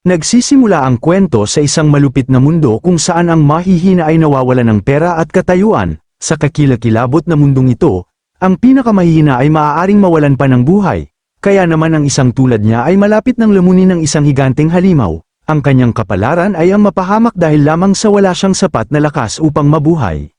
Nagsisimula ang kwento sa isang malupit na mundo kung saan ang mahihina ay nawawalan ng pera at katayuan. Sa kakilakilabot na mundong ito, ang pinakamahihina ay maaaring mawalan pa ng buhay. Kaya naman ang isang tulad niya ay malapit ng lamunin ng isang higanteng halimaw. Ang kanyang kapalaran ay ang mapahamak dahil lamang sa wala siyang sapat na lakas upang mabuhay.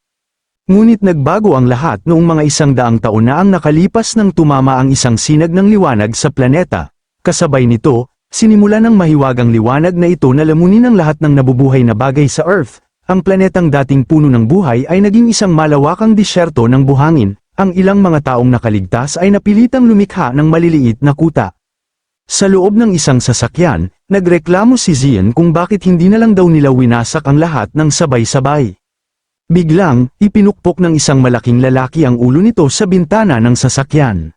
Ngunit nagbago ang lahat noong mga 100 taon na ang nakalipas nang tumama ang isang sinag ng liwanag sa planeta. Kasabay nito, sinimula ng mahiwagang liwanag na ito na lamunin ang lahat ng nabubuhay na bagay sa Earth. Ang planetang dating puno ng buhay ay naging isang malawakang disyerto ng buhangin. Ang ilang mga taong nakaligtas ay napilitang lumikha ng maliliit na kuta. Sa loob ng isang sasakyan, nagreklamo si Zian kung bakit hindi na lang daw nila winasak ang lahat ng sabay-sabay. Biglang, ipinukpok ng isang malaking lalaki ang ulo nito sa bintana ng sasakyan.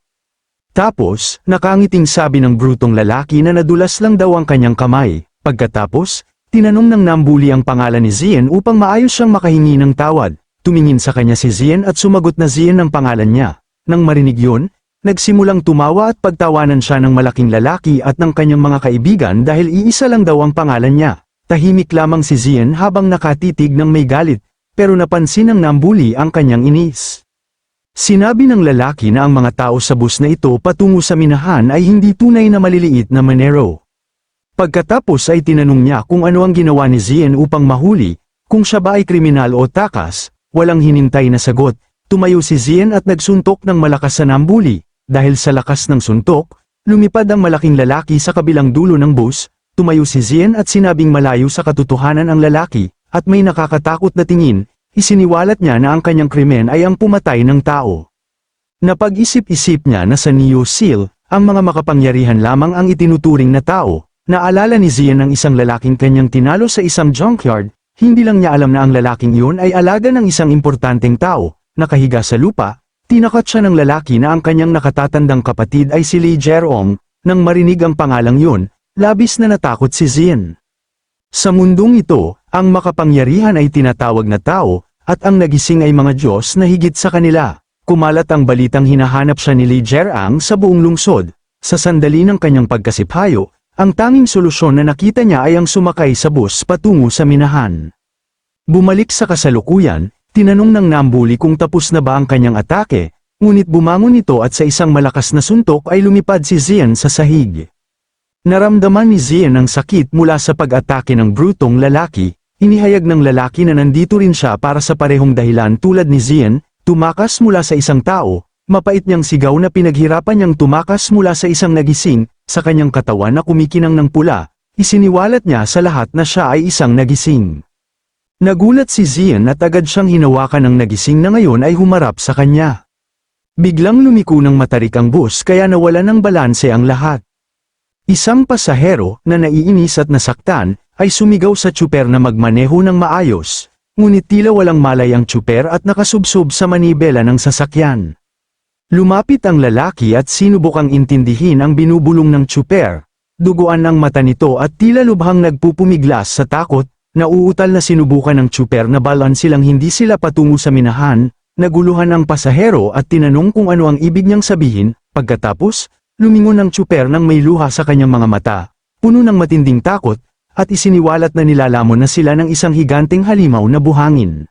Tapos, nakangiting sabi ng brutong lalaki na nadulas lang daw ang kanyang kamay. Pagkatapos, tinanong ng nambuli ang pangalan ni Zian upang maayos siyang makahingi ng tawad. Tumingin sa kanya si Zian at sumagot na Zian ang pangalan niya. Nang marinig yun, nagsimulang tumawa at pagtawanan siya ng malaking lalaki at ng kanyang mga kaibigan dahil iisa lang daw ang pangalan niya. Tahimik lamang si Zian habang nakatitig ng may galit, pero napansin ng nambuli ang kanyang inis. Sinabi ng lalaki na ang mga tao sa bus na ito patungo sa minahan ay hindi tunay na maliliit na manero. Pagkatapos ay tinanong niya kung ano ang ginawa ni Zian upang mahuli, kung siya ba ay kriminal o takas. Walang hinintay na sagot, tumayo si Zian at nagsuntok ng malakas sa nambuli. Dahil sa lakas ng suntok, lumipad ang malaking lalaki sa kabilang dulo ng bus. Tumayo si Zian at sinabing malayo sa katotohanan ang lalaki, at may nakakatakot na tingin. Isiniwalat niya na ang kanyang krimen ay ang pumatay ng tao. Napag-isip-isip niya na sa Neo Seal, ang mga makapangyarihan lamang ang itinuturing na tao. Naalala ni Zian ang isang lalaking kanyang tinalo sa isang junkyard. Hindi lang niya alam na ang lalaking iyon ay alaga ng isang importanteng tao. Nakahiga sa lupa, tinakat siya ng lalaki na ang kanyang nakatatandang kapatid ay si Lee Jerome. Nang marinig ang pangalang yun, labis na natakot si Zian. Sa mundong ito, ang makapangyarihan ay tinatawag na tao, at ang nagising ay mga Diyos na higit sa kanila. Kumalat ang balitang hinahanap siya ni Lee Jerang sa buong lungsod. Sa sandali ng kanyang pagkasiphayo, ang tanging solusyon na nakita niya ay ang sumakay sa bus patungo sa minahan. Bumalik sa kasalukuyan, tinanong ng nambuli kung tapos na ba ang kanyang atake, ngunit bumangon ito at sa isang malakas na suntok ay lumipad si Zian sa sahig. Naramdaman ni Zian ang sakit mula sa pag-atake ng brutong lalaki. Inihayag ng lalaki na nandito rin siya para sa parehong dahilan tulad ni Zian, tumakas mula sa isang tao. Mapait niyang sigaw na pinaghirapan niyang tumakas mula sa isang nagising, sa kanyang katawan na kumikinang ng pula. Isiniwalat niya sa lahat na siya ay isang nagising. Nagulat si Zian at agad siyang hinawakan ng nagising na ngayon ay humarap sa kanya. Biglang lumiko ng matarik ang bus kaya nawala ng balanse ang lahat. Isang pasahero na naiinis at nasaktan ay sumigaw sa tsuper na magmaneho ng maayos, ngunit tila walang malay ang tsuper at nakasubsob sa manibela ng sasakyan. Lumapit ang lalaki at sinubukang intindihin ang binubulong ng tsuper. Duguan ang mata nito at tila lubhang nagpupumiglas sa takot. Nauutal na sinubukan ng tsuper na balan silang hindi sila patungo sa minahan. Naguluhan ang pasahero at tinanong kung ano ang ibig niyang sabihin. Pagkatapos, lumingon ang tsuper nang may luha sa kanyang mga mata, puno ng matinding takot, at isiniwalat na nilalamon na sila ng isang higanteng halimaw na buhangin.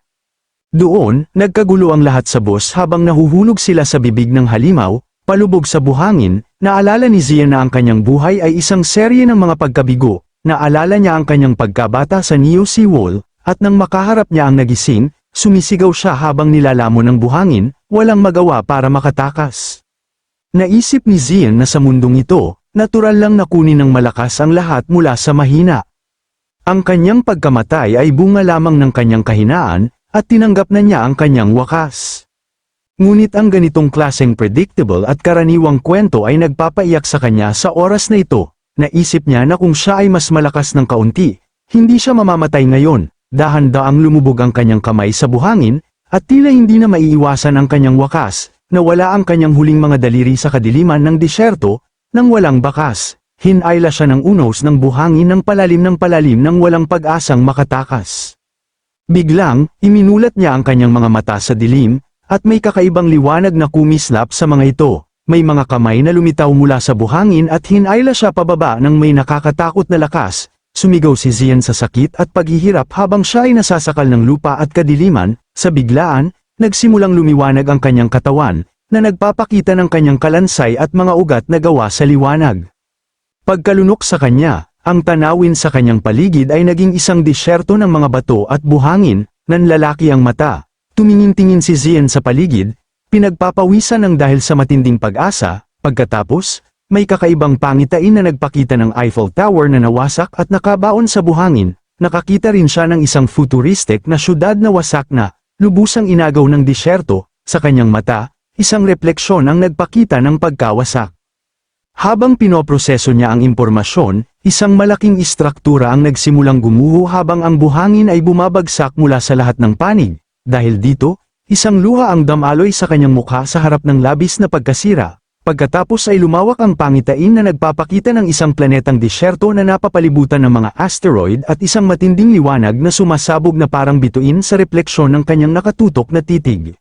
Doon, nagkagulo ang lahat sa bus habang nahuhulog sila sa bibig ng halimaw, palubog sa buhangin. Naalala ni Zian na ang kanyang buhay ay isang serye ng mga pagkabigo. Naalala niya ang kanyang pagkabata sa Neo Seawall, at nang makaharap niya ang nagising, sumisigaw siya habang nilalamon ng buhangin, walang magawa para makatakas. Naisip ni Zian na sa mundong ito, natural lang na kunin ng malakas ang lahat mula sa mahina. Ang kanyang pagkamatay ay bunga lamang ng kanyang kahinaan, at tinanggap na niya ang kanyang wakas. Ngunit ang ganitong klaseng predictable at karaniwang kwento ay nagpapaiyak sa kanya sa oras na ito. Naisip niya na kung siya ay mas malakas ng kaunti, hindi siya mamamatay ngayon. Dahan-daang lumubog ang kanyang kamay sa buhangin, at tila hindi na maiiwasan ang kanyang wakas. Nawala ang kanyang huling mga daliri sa kadiliman ng disyerto, nang walang bakas. Hinayla siya ng unos ng buhangin ng palalim nang walang pag-asang makatakas. Biglang, iminulat niya ang kanyang mga mata sa dilim, at may kakaibang liwanag na kumislap sa mga ito. May mga kamay na lumitaw mula sa buhangin at hinayla siya pababa ng may nakakatakot na lakas. sumigaw si Zian sa sakit at paghihirap habang siya ay nasasakal ng lupa at kadiliman. Sa biglaan, nagsimulang lumiwanag ang kanyang katawan, na nagpapakita ng kanyang kalansay at mga ugat na gawa sa liwanag. Pagkalunok sa kanya, ang tanawin sa kanyang paligid ay naging isang disyerto ng mga bato at buhangin. Nanlalaki ang mata. Tumingin-tingin si Zian sa paligid, pinagpapawisan ng dahil sa matinding pag-asa. Pagkatapos, may kakaibang pangitain na nagpakita ng Eiffel Tower na nawasak at nakabaon sa buhangin. Nakakita rin siya ng isang futuristic na syudad na wasak na, lubusang inagaw ng disyerto. Sa kanyang mata, isang refleksyon ang nagpakita ng pagkawasak. Habang pinoproseso niya ang impormasyon, isang malaking istruktura ang nagsimulang gumuho habang ang buhangin ay bumabagsak mula sa lahat ng panig. Dahil dito, isang luha ang damaloy sa kanyang mukha sa harap ng labis na pagkasira. Pagkatapos ay lumawak ang pangitain na nagpapakita ng isang planetang disyerto na napapalibutan ng mga asteroid at isang matinding liwanag na sumasabog na parang bituin sa refleksyon ng kanyang nakatutok na titig.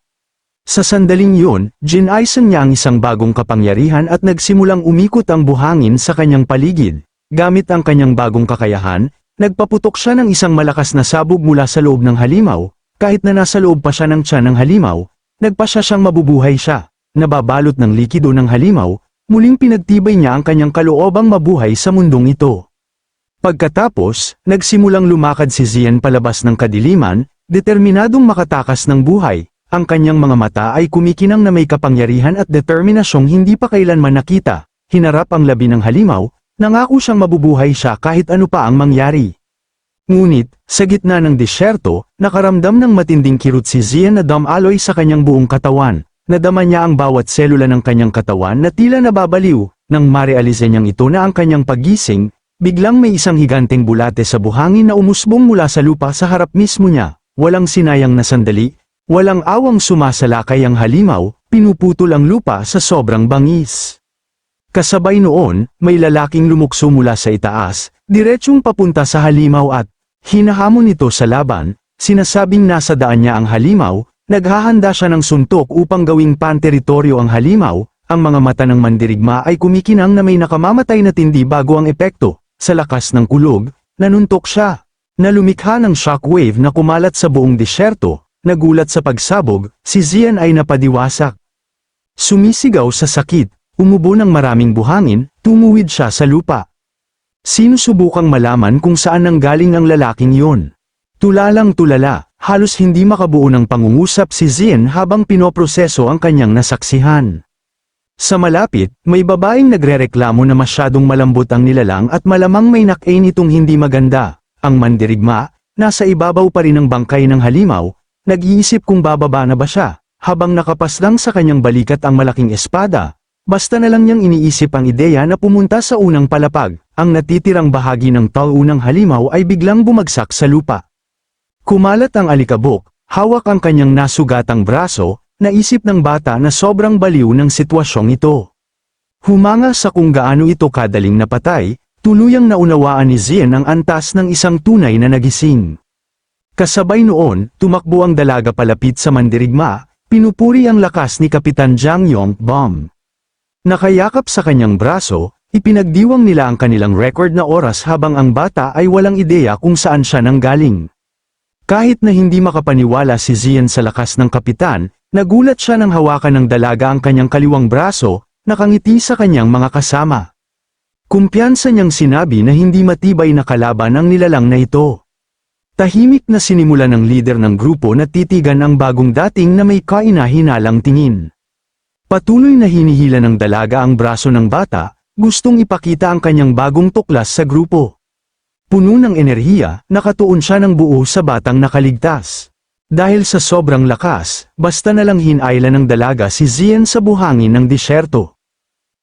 Sa sandaling yun, ginaysan niya ang isang bagong kapangyarihan at nagsimulang umikot ang buhangin sa kanyang paligid. Gamit ang kanyang bagong kakayahan, nagpaputok siya ng isang malakas na sabog mula sa loob ng halimaw. Kahit na nasa loob pa siya ng tiyan ng halimaw, nagpasya siyang mabubuhay siya. Nababalot ng likido ng halimaw, muling pinagtibay niya ang kanyang kaloobang mabuhay sa mundong ito. Pagkatapos, nagsimulang lumakad si Zian palabas ng kadiliman, determinadong makatakas ng buhay. Ang kanyang mga mata ay kumikinang na may kapangyarihan at determinasyong hindi pa kailanman nakita. Hinarap ang labi ng halimaw, nangako siyang mabubuhay siya kahit ano pa ang mangyari. Ngunit, sa gitna ng disyerto, nakaramdam ng matinding kirot si Zian na damaloy sa kanyang buong katawan. Nadama niya ang bawat selula ng kanyang katawan na tila nababaliw. Nang marealize niyang ito na ang kanyang paggising, biglang may isang higanteng bulate sa buhangin na umusbong mula sa lupa sa harap mismo niya. Walang sinayang na sandali, walang awang sumasalakay ang halimaw, pinuputol ang lupa sa sobrang bangis. Kasabay noon, may lalaking lumukso mula sa itaas, diretsyong papunta sa halimaw at hinahamon nito sa laban. Sinasabing nasa daan niya ang halimaw, naghahanda siya ng suntok upang gawing panteritoryo ang halimaw. Ang mga mata ng mandirigma ay kumikinang na may nakamamatay na tindi bago ang epekto. Sa lakas ng kulog, nanuntok siya. Nalumikha ng shockwave na kumalat sa buong disyerto. Nagulat sa pagsabog, si Zian ay napadiwasak. Sumisigaw sa sakit, umubo ng maraming buhangin, tumuwid siya sa lupa. Sinusubukang malaman kung saan nanggaling ang lalaking yon. Tulalang tulala, halos hindi makabuo ng pangungusap si Zian habang pinoproseso ang kanyang nasaksihan. Sa malapit, may babaeng nagrereklamo na masyadong malambot ang nilalang at malamang may nakain itong hindi maganda. Ang mandirigma, nasa ibabaw pa rin ng bangkay ng halimaw, nag-iisip kung bababa na ba siya, habang nakapaslang sa kanyang balikat ang malaking espada. Basta na lang niyang iniisip ang ideya na pumunta sa unang palapag. Ang natitirang bahagi ng taunang halimaw ay biglang bumagsak sa lupa. Kumalat ang alikabok, hawak ang kanyang nasugatang braso, naisip ng bata na sobrang baliw ng sitwasyong ito. Humanga sa kung gaano ito kadaling napatay, tuluyang naunawaan ni Zian ang antas ng isang tunay na nagising. Kasabay noon, tumakbo ang dalaga palapit sa mandirigma, pinupuri ang lakas ni Kapitan Jang Yong-bom. Nakayakap sa kanyang braso, ipinagdiwang nila ang kanilang record na oras habang ang bata ay walang ideya kung saan siya nanggaling. Kahit na hindi makapaniwala si Zian sa lakas ng kapitan, nagulat siya nang hawakan ng dalaga ang kanyang kaliwang braso, nakangiti sa kanyang mga kasama. Kumpiyansa niyang sinabi na hindi matibay na kalaban ang nilalang na ito. Tahimik na sinimula ng lider ng grupo na titigan ang bagong dating na may kaina-hinalang tingin. Patuloy na hinihila ng dalaga ang braso ng bata, gustong ipakita ang kanyang bagong tuklas sa grupo. Puno ng enerhiya, nakatuon siya ng buo sa batang nakaligtas. Dahil sa sobrang lakas, basta na lang hinayla ng dalaga si Zian sa buhangin ng disyerto.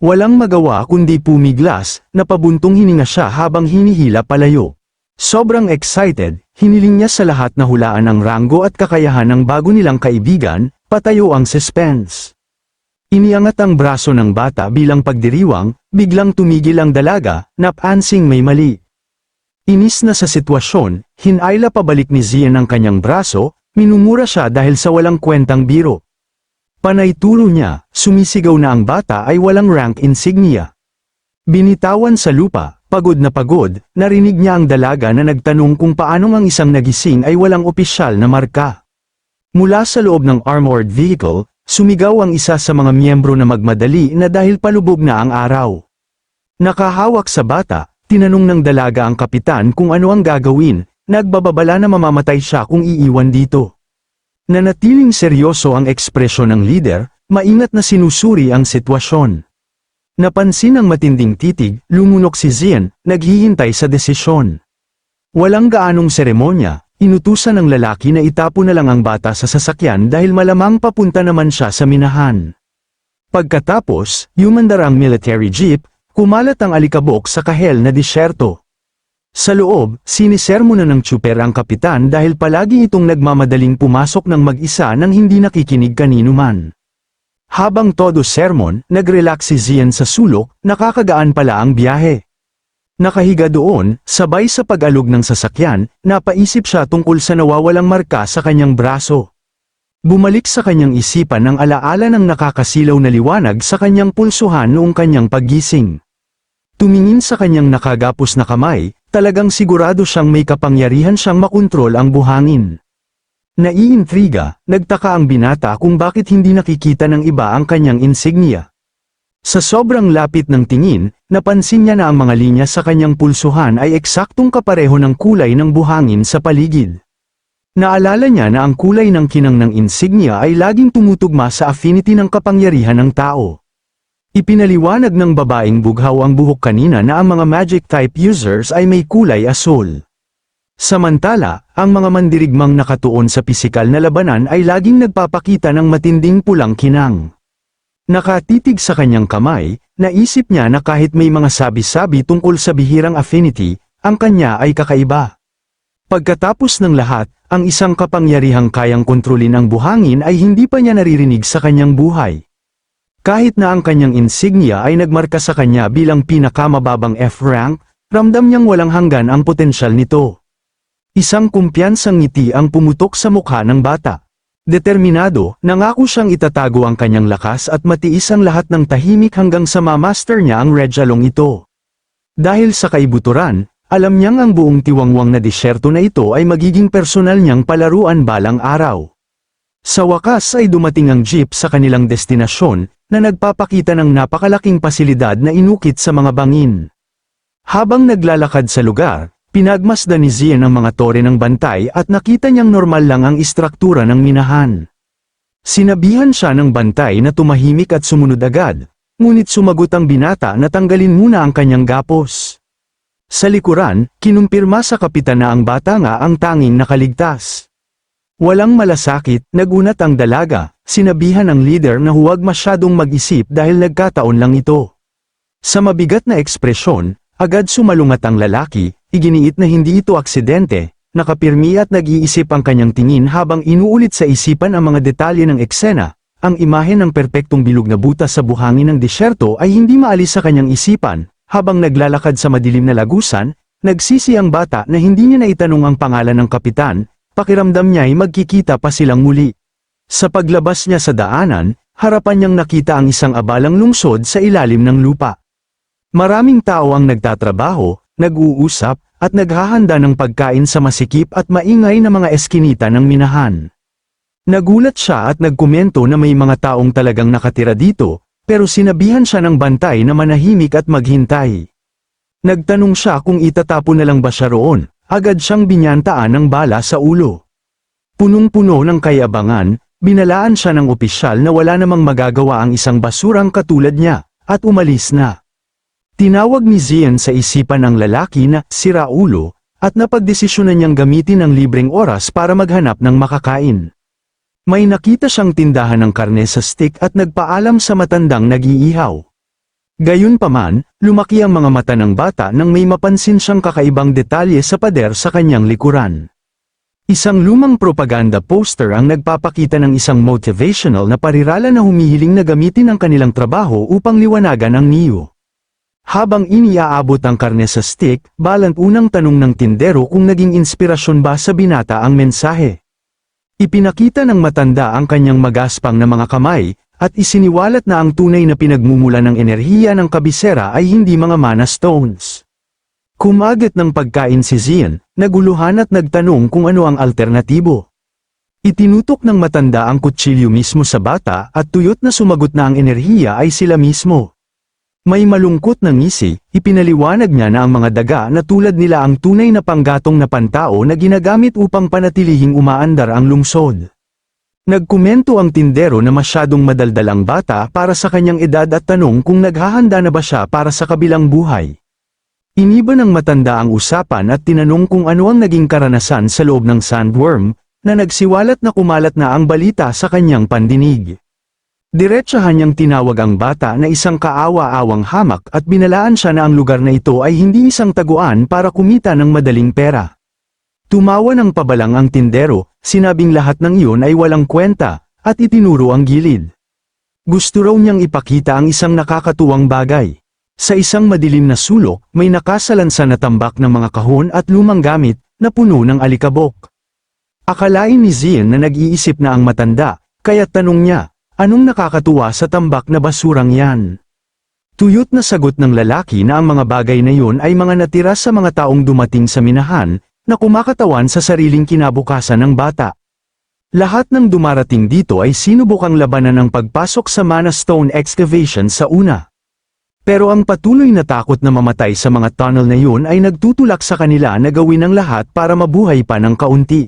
Walang magawa kundi pumiglas, napabuntong hininga siya habang hinihila palayo. Sobrang excited, hiniling niya sa lahat na hulaan ang ranggo at kakayahan ng bago nilang kaibigan, patayo ang suspense. Iniangat ang braso ng bata bilang pagdiriwang, biglang tumigil ang dalaga, napansing may mali. Inis na sa sitwasyon, hinayla pabalik ni Zian ang kanyang braso, minumura siya dahil sa walang kwentang biro. Panay turo niya, sumisigaw na ang bata ay walang rank insignia. Binitawan sa lupa, Pagod na pagod, narinig niya ang dalaga na nagtanong kung paanong ang isang nagising ay walang opisyal na marka. Mula sa loob ng armored vehicle, sumigaw ang isa sa mga miyembro na magmadali na dahil palubog na ang araw. Nakahawak sa bata, tinanong ng dalaga ang kapitan kung ano ang gagawin, nagbababala na mamamatay siya kung iiwan dito. Nanatiling seryoso ang ekspresyon ng leader, maingat na sinusuri ang sitwasyon. Napansin ang matinding titig, lumunok si Zian, naghihintay sa desisyon. Walang gaanong seremonya, inutusan ng lalaki na itapo na lang ang bata sa sasakyan dahil malamang papunta naman siya sa minahan. Pagkatapos, yumandar ang military jeep, kumalat ang alikabok sa kahel na disyerto. Sa loob, sinisermo na ng tsuper ang kapitan dahil palagi itong nagmamadaling pumasok ng mag-isa nang hindi nakikinig kanino man. Habang todo sermon, nag-relax si Zian sa sulok, nakakagaan pala ang biyahe. Nakahiga doon, sabay sa pag-alog ng sasakyan, napaisip siya tungkol sa nawawalang marka sa kanyang braso. Bumalik sa kanyang isipan ang alaala ng nakakasilaw na liwanag sa kanyang pulsuhan noong kanyang paggising. Tumingin sa kanyang nakagapos na kamay, talagang sigurado siyang may kapangyarihan siyang makontrol ang buhangin. Naiintriga, nagtaka ang binata kung bakit hindi nakikita ng iba ang kanyang insignia. Sa sobrang lapit ng tingin, napansin niya na ang mga linya sa kanyang pulsuhan ay eksaktong kapareho ng kulay ng buhangin sa paligid. Naalala niya na ang kulay ng kinang ng insignia ay laging tumutugma sa affinity ng kapangyarihan ng tao. Ipinaliwanag ng babaeng bughaw ang buhok kanina na ang mga magic-type users ay may kulay asul. Samantala, ang mga mandirigmang nakatuon sa pisikal na labanan ay laging nagpapakita ng matinding pulang kinang. Nakatitig sa kanyang kamay, naisip niya na kahit may mga sabi-sabi tungkol sa bihirang affinity, ang kanya ay kakaiba. Pagkatapos ng lahat, ang isang kapangyarihang kayang kontrolin ang buhangin ay hindi pa niya naririnig sa kanyang buhay. Kahit na ang kanyang insignia ay nagmarka sa kanya bilang pinakamababang F-rank, ramdam niyang walang hanggan ang potensyal nito. Isang kumpiyansang ngiti ang pumutok sa mukha ng bata. Determinado, nangako siyang itatago ang kanyang lakas at matiis ang lahat ng tahimik hanggang sa ma-master niya ang Regialong ito. Dahil sa kaibuturan, alam niyang ang buong tiwangwang na disyerto na ito ay magiging personal niyang palaruan balang araw. Sa wakas ay dumating ang jeep sa kanilang destinasyon, na nagpapakita ng napakalaking pasilidad na inukit sa mga bangin. Habang naglalakad sa lugar, pinagmasdan ni Zian ang mga tore ng bantay at nakita niyang normal lang ang istruktura ng minahan. Sinabihan siya ng bantay na tumahimik at sumunod agad, ngunit sumagot ang binata na tanggalin muna ang kanyang gapos. Sa likuran, kinumpirma sa kapitan na ang bata nga ang tanging nakaligtas. Walang malasakit, nagunat ang dalaga, sinabihan ng leader na huwag masyadong mag-isip dahil nagkataon lang ito. Sa mabigat na ekspresyon, agad sumalungat ang lalaki, iginiit na hindi ito aksidente, nakapirmi at nag-iisip ang kanyang tingin habang inuulit sa isipan ang mga detalye ng eksena. Ang imahe ng perpektong bilog na butas sa buhangin ng disyerto ay hindi maalis sa kanyang isipan. Habang naglalakad sa madilim na lagusan, nagsisi ang bata na hindi niya naitanong ang pangalan ng kapitan, pakiramdam niya ay magkikita pa silang muli. Sa paglabas niya sa daanan, harapan niyang nakita ang isang abalang lungsod sa ilalim ng lupa. Maraming tao ang nagtatrabaho, nag-uusap, at naghahanda ng pagkain sa masikip at maingay na mga eskinita ng minahan. Nagulat siya at nagkomento na may mga taong talagang nakatira dito, pero sinabihan siya ng bantay na manahimik at maghintay. Nagtanong siya kung itatapon na lang ba siya roon, agad siyang binyantaan ng bala sa ulo. Punong-puno ng kayabangan, binalaan siya ng opisyal na wala namang magagawa ang isang basurang katulad niya, at umalis na. Tinawag ni Zian sa isipan ang lalaki na siraulo, at napagdesisyonan niyang gamitin ang libreng oras para maghanap ng makakain. May nakita siyang tindahan ng karne sa stick at nagpaalam sa matandang nag-iihaw. Gayunpaman, lumaki ang mga mata ng bata nang may mapansin siyang kakaibang detalye sa pader sa kanyang likuran. Isang lumang propaganda poster ang nagpapakita ng isang motivational na parirala na humihiling na gamitin ang kanilang trabaho upang liwanagan ang niyo. Habang iniaabot ang karne sa stick, balang unang tanong ng tindero kung naging inspirasyon ba sa binata ang mensahe. Ipinakita ng matanda ang kanyang magaspang na mga kamay, at isiniwalat na ang tunay na pinagmumula ng enerhiya ng kabisera ay hindi mga mana stones. Kumagat ng pagkain si Zian, naguluhan at nagtanong kung ano ang alternatibo. Itinutok ng matanda ang kutsilyo mismo sa bata at tuyot na sumagot na ang enerhiya ay sila mismo. May malungkot na ngisi, ipinaliwanag niya na ang mga daga na tulad nila ang tunay na panggatong na pantao na ginagamit upang panatilihing umaandar ang lungsod. Nagkomento ang tindero na masyadong madaldal ang bata para sa kanyang edad at tanong kung naghahanda na ba siya para sa kabilang buhay. Iniba ng matanda ang usapan at tinanong kung ano ang naging karanasan sa loob ng sandworm, na nagsiwalat na kumalat na ang balita sa kanyang pandinig. Diretsahan niyang tinawag ang bata na isang kaawa-awang hamak at binalaan siya na ang lugar na ito ay hindi isang taguan para kumita ng madaling pera. Tumawa ng pabalang ang tindero, sinabing lahat ng iyon ay walang kwenta, at itinuro ang gilid. Gusto raw niyang ipakita ang isang nakakatuwang bagay. Sa isang madilim na sulok, may nakasalansan na tambak ng mga kahon at lumang gamit, na puno ng alikabok. Akalain ni Zian na nag-iisip na ang matanda, kaya tanong niya, anong nakakatuwa sa tambak na basurang yan? Tuyot na sagot ng lalaki na ang mga bagay na yun ay mga natira sa mga taong dumating sa minahan, na kumakatawan sa sariling kinabukasan ng bata. Lahat ng dumarating dito ay sinubukang labanan ng pagpasok sa Mana Stone Excavation sa una. Pero ang patuloy na takot na mamatay sa mga tunnel na yun ay nagtutulak sa kanila na gawin ang lahat para mabuhay pa ng kaunti.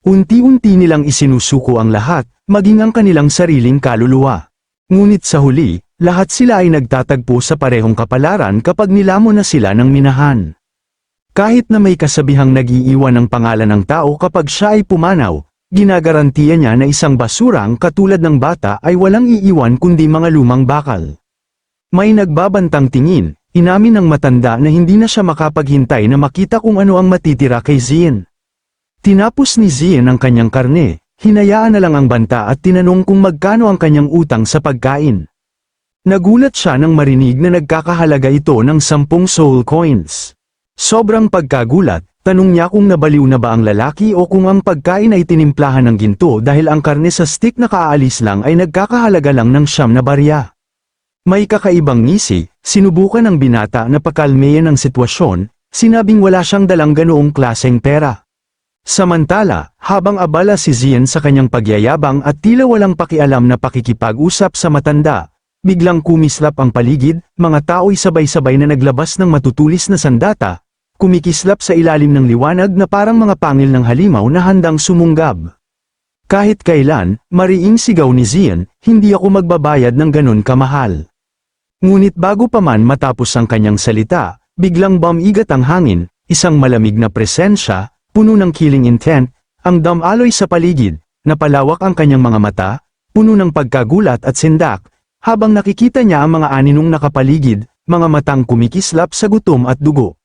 Unti-unti nilang isinusuko ang lahat, maging ang kanilang sariling kaluluwa. Ngunit sa huli, lahat sila ay nagtatagpo sa parehong kapalaran kapag nilamon na sila ng minahan. Kahit na may kasabihang nag-iiwan ng pangalan ng tao kapag siya ay pumanaw, ginagarantiya niya na isang basurang katulad ng bata ay walang iiwan kundi mga lumang bakal. May nagbabantang tingin, inamin ng matanda na hindi na siya makapaghintay na makita kung ano ang matitira kay Zian. Tinapos ni Zian ang kanyang karne, hinayaan na lang ang banta at tinanong kung magkano ang kanyang utang sa pagkain. Nagulat siya nang marinig na nagkakahalaga ito ng 10 soul coins. Sobrang pagkagulat, tanong niya kung nabaliw na ba ang lalaki o kung ang pagkain ay tinimplahan ng ginto dahil ang karne sa stick na kaalis lang ay nagkakahalaga lang ng 9 na barya. May kakaibang ngisi, sinubukan ng binata na pakalmeyan ang sitwasyon, sinabing wala siyang dalang ganoong klaseng pera. Samantala, habang abala si Zian sa kanyang pagyayabang at tila walang pakialam na pakikipag-usap sa matanda, biglang kumislap ang paligid, mga tao'y sabay-sabay na naglabas ng matutulis na sandata, kumikislap sa ilalim ng liwanag na parang mga pangil ng halimaw na handang sumunggab. Kahit kailan, mariing sigaw ni Zian, hindi ako magbabayad ng ganon kamahal. Ngunit bago pa man matapos ang kanyang salita, biglang bumigat ang hangin, isang malamig na presensya, puno ng killing intent, ang damaloy sa paligid, napalawak ang kanyang mga mata, puno ng pagkagulat at sindak, habang nakikita niya ang mga aninong nakapaligid, mga matang kumikislap sa gutom at dugo.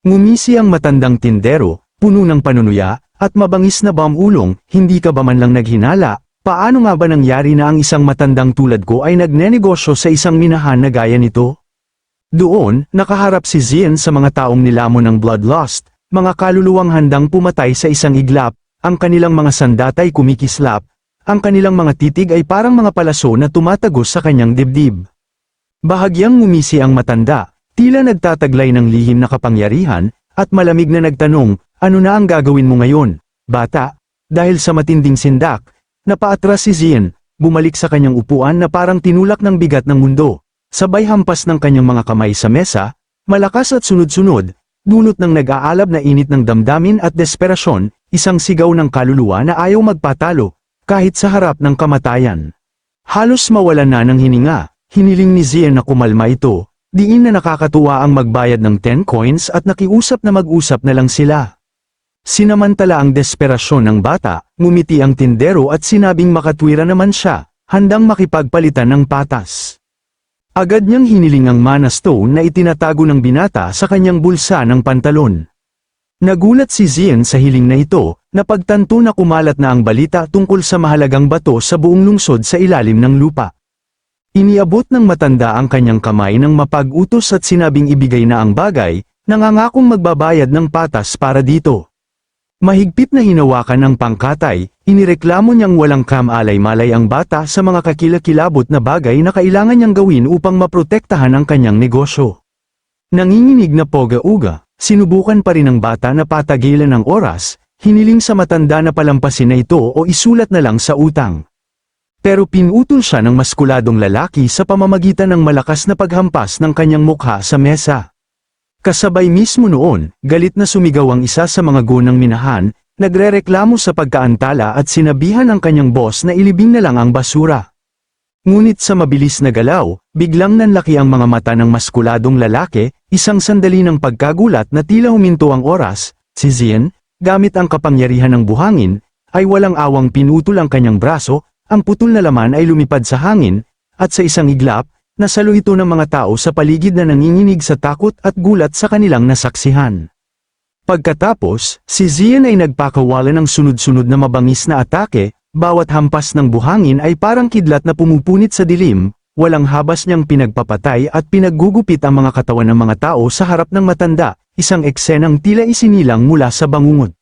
Ngumisi ang matandang tindero, puno ng panunuya, at mabangis na bamulong, hindi ka ba man lang naghinala? Paano nga ba nangyari na ang isang matandang tulad ko ay nagnenegosyo sa isang minahan na gaya nito? Doon, nakaharap si Zian sa mga taong nilamon ng bloodlust, mga kaluluwang handang pumatay sa isang iglap, ang kanilang mga sandatay kumikislap, ang kanilang mga titig ay parang mga palaso na tumatagos sa kanyang dibdib. Bahagyang ngumisi ang matanda, tila nagtataglay ng lihim na kapangyarihan, at malamig na nagtanong, ano na ang gagawin mo ngayon, bata? Dahil sa matinding sindak, napaatras si Zian, bumalik sa kanyang upuan na parang tinulak ng bigat ng mundo, sabay hampas ng kanyang mga kamay sa mesa, malakas at sunod-sunod, dulot ng nag-aalab na init ng damdamin at desperasyon, isang sigaw ng kaluluwa na ayaw magpatalo, kahit sa harap ng kamatayan. Halos mawalan na ng hininga, hiniling ni Zian na kumalma ito, diin na nakakatuwa ang magbayad ng 10 coins at nakiusap na mag-usap na lang sila. Sinamantala ang desperasyon ng bata, ngumiti ang tindero at sinabing makatwira naman siya, handang makipagpalitan ng patas. Agad niyang hiniling ang mana stone na itinatago ng binata sa kanyang bulsa ng pantalon. Nagulat si Zian sa hiling na ito, napagtanto na kumalat na ang balita tungkol sa mahalagang bato sa buong lungsod sa ilalim ng lupa. Iniabot ng matanda ang kanyang kamay ng mapag-utos at sinabing ibigay na ang bagay, nangangakong magbabayad ng patas para dito. Mahigpit na hinawakan ng pangkatay, inireklamo niyang walang kamalay-malay ang bata sa mga kakilakilabot na bagay na kailangan niyang gawin upang maprotektahan ang kanyang negosyo. Nanginginig na poga-uga, sinubukan pa rin ng bata na patagilan ng oras, hiniling sa matanda na palampasin na ito o isulat na lang sa utang. Pero pinutol siya ng maskuladong lalaki sa pamamagitan ng malakas na paghampas ng kanyang mukha sa mesa. Kasabay mismo noon, galit na sumigaw ang isa sa mga gunang minahan, nagrereklamo sa pagkaantala at sinabihan ang kanyang boss na ilibing na lang ang basura. Ngunit sa mabilis na galaw, biglang nanlaki ang mga mata ng maskuladong lalaki, isang sandali ng pagkagulat na tila huminto ang oras, si Zian, gamit ang kapangyarihan ng buhangin, ay walang awang pinutol ang kanyang braso, ang putol na laman ay lumipad sa hangin, at sa isang iglap, nasalo ito ng mga tao sa paligid na nanginginig sa takot at gulat sa kanilang nasaksihan. Pagkatapos, si Zian ay nagpakawala ng sunod-sunod na mabangis na atake, bawat hampas ng buhangin ay parang kidlat na pumupunit sa dilim, walang habas niyang pinagpapatay at pinaggugupit ang mga katawan ng mga tao sa harap ng matanda, isang eksenang tila isinilang mula sa bangungot.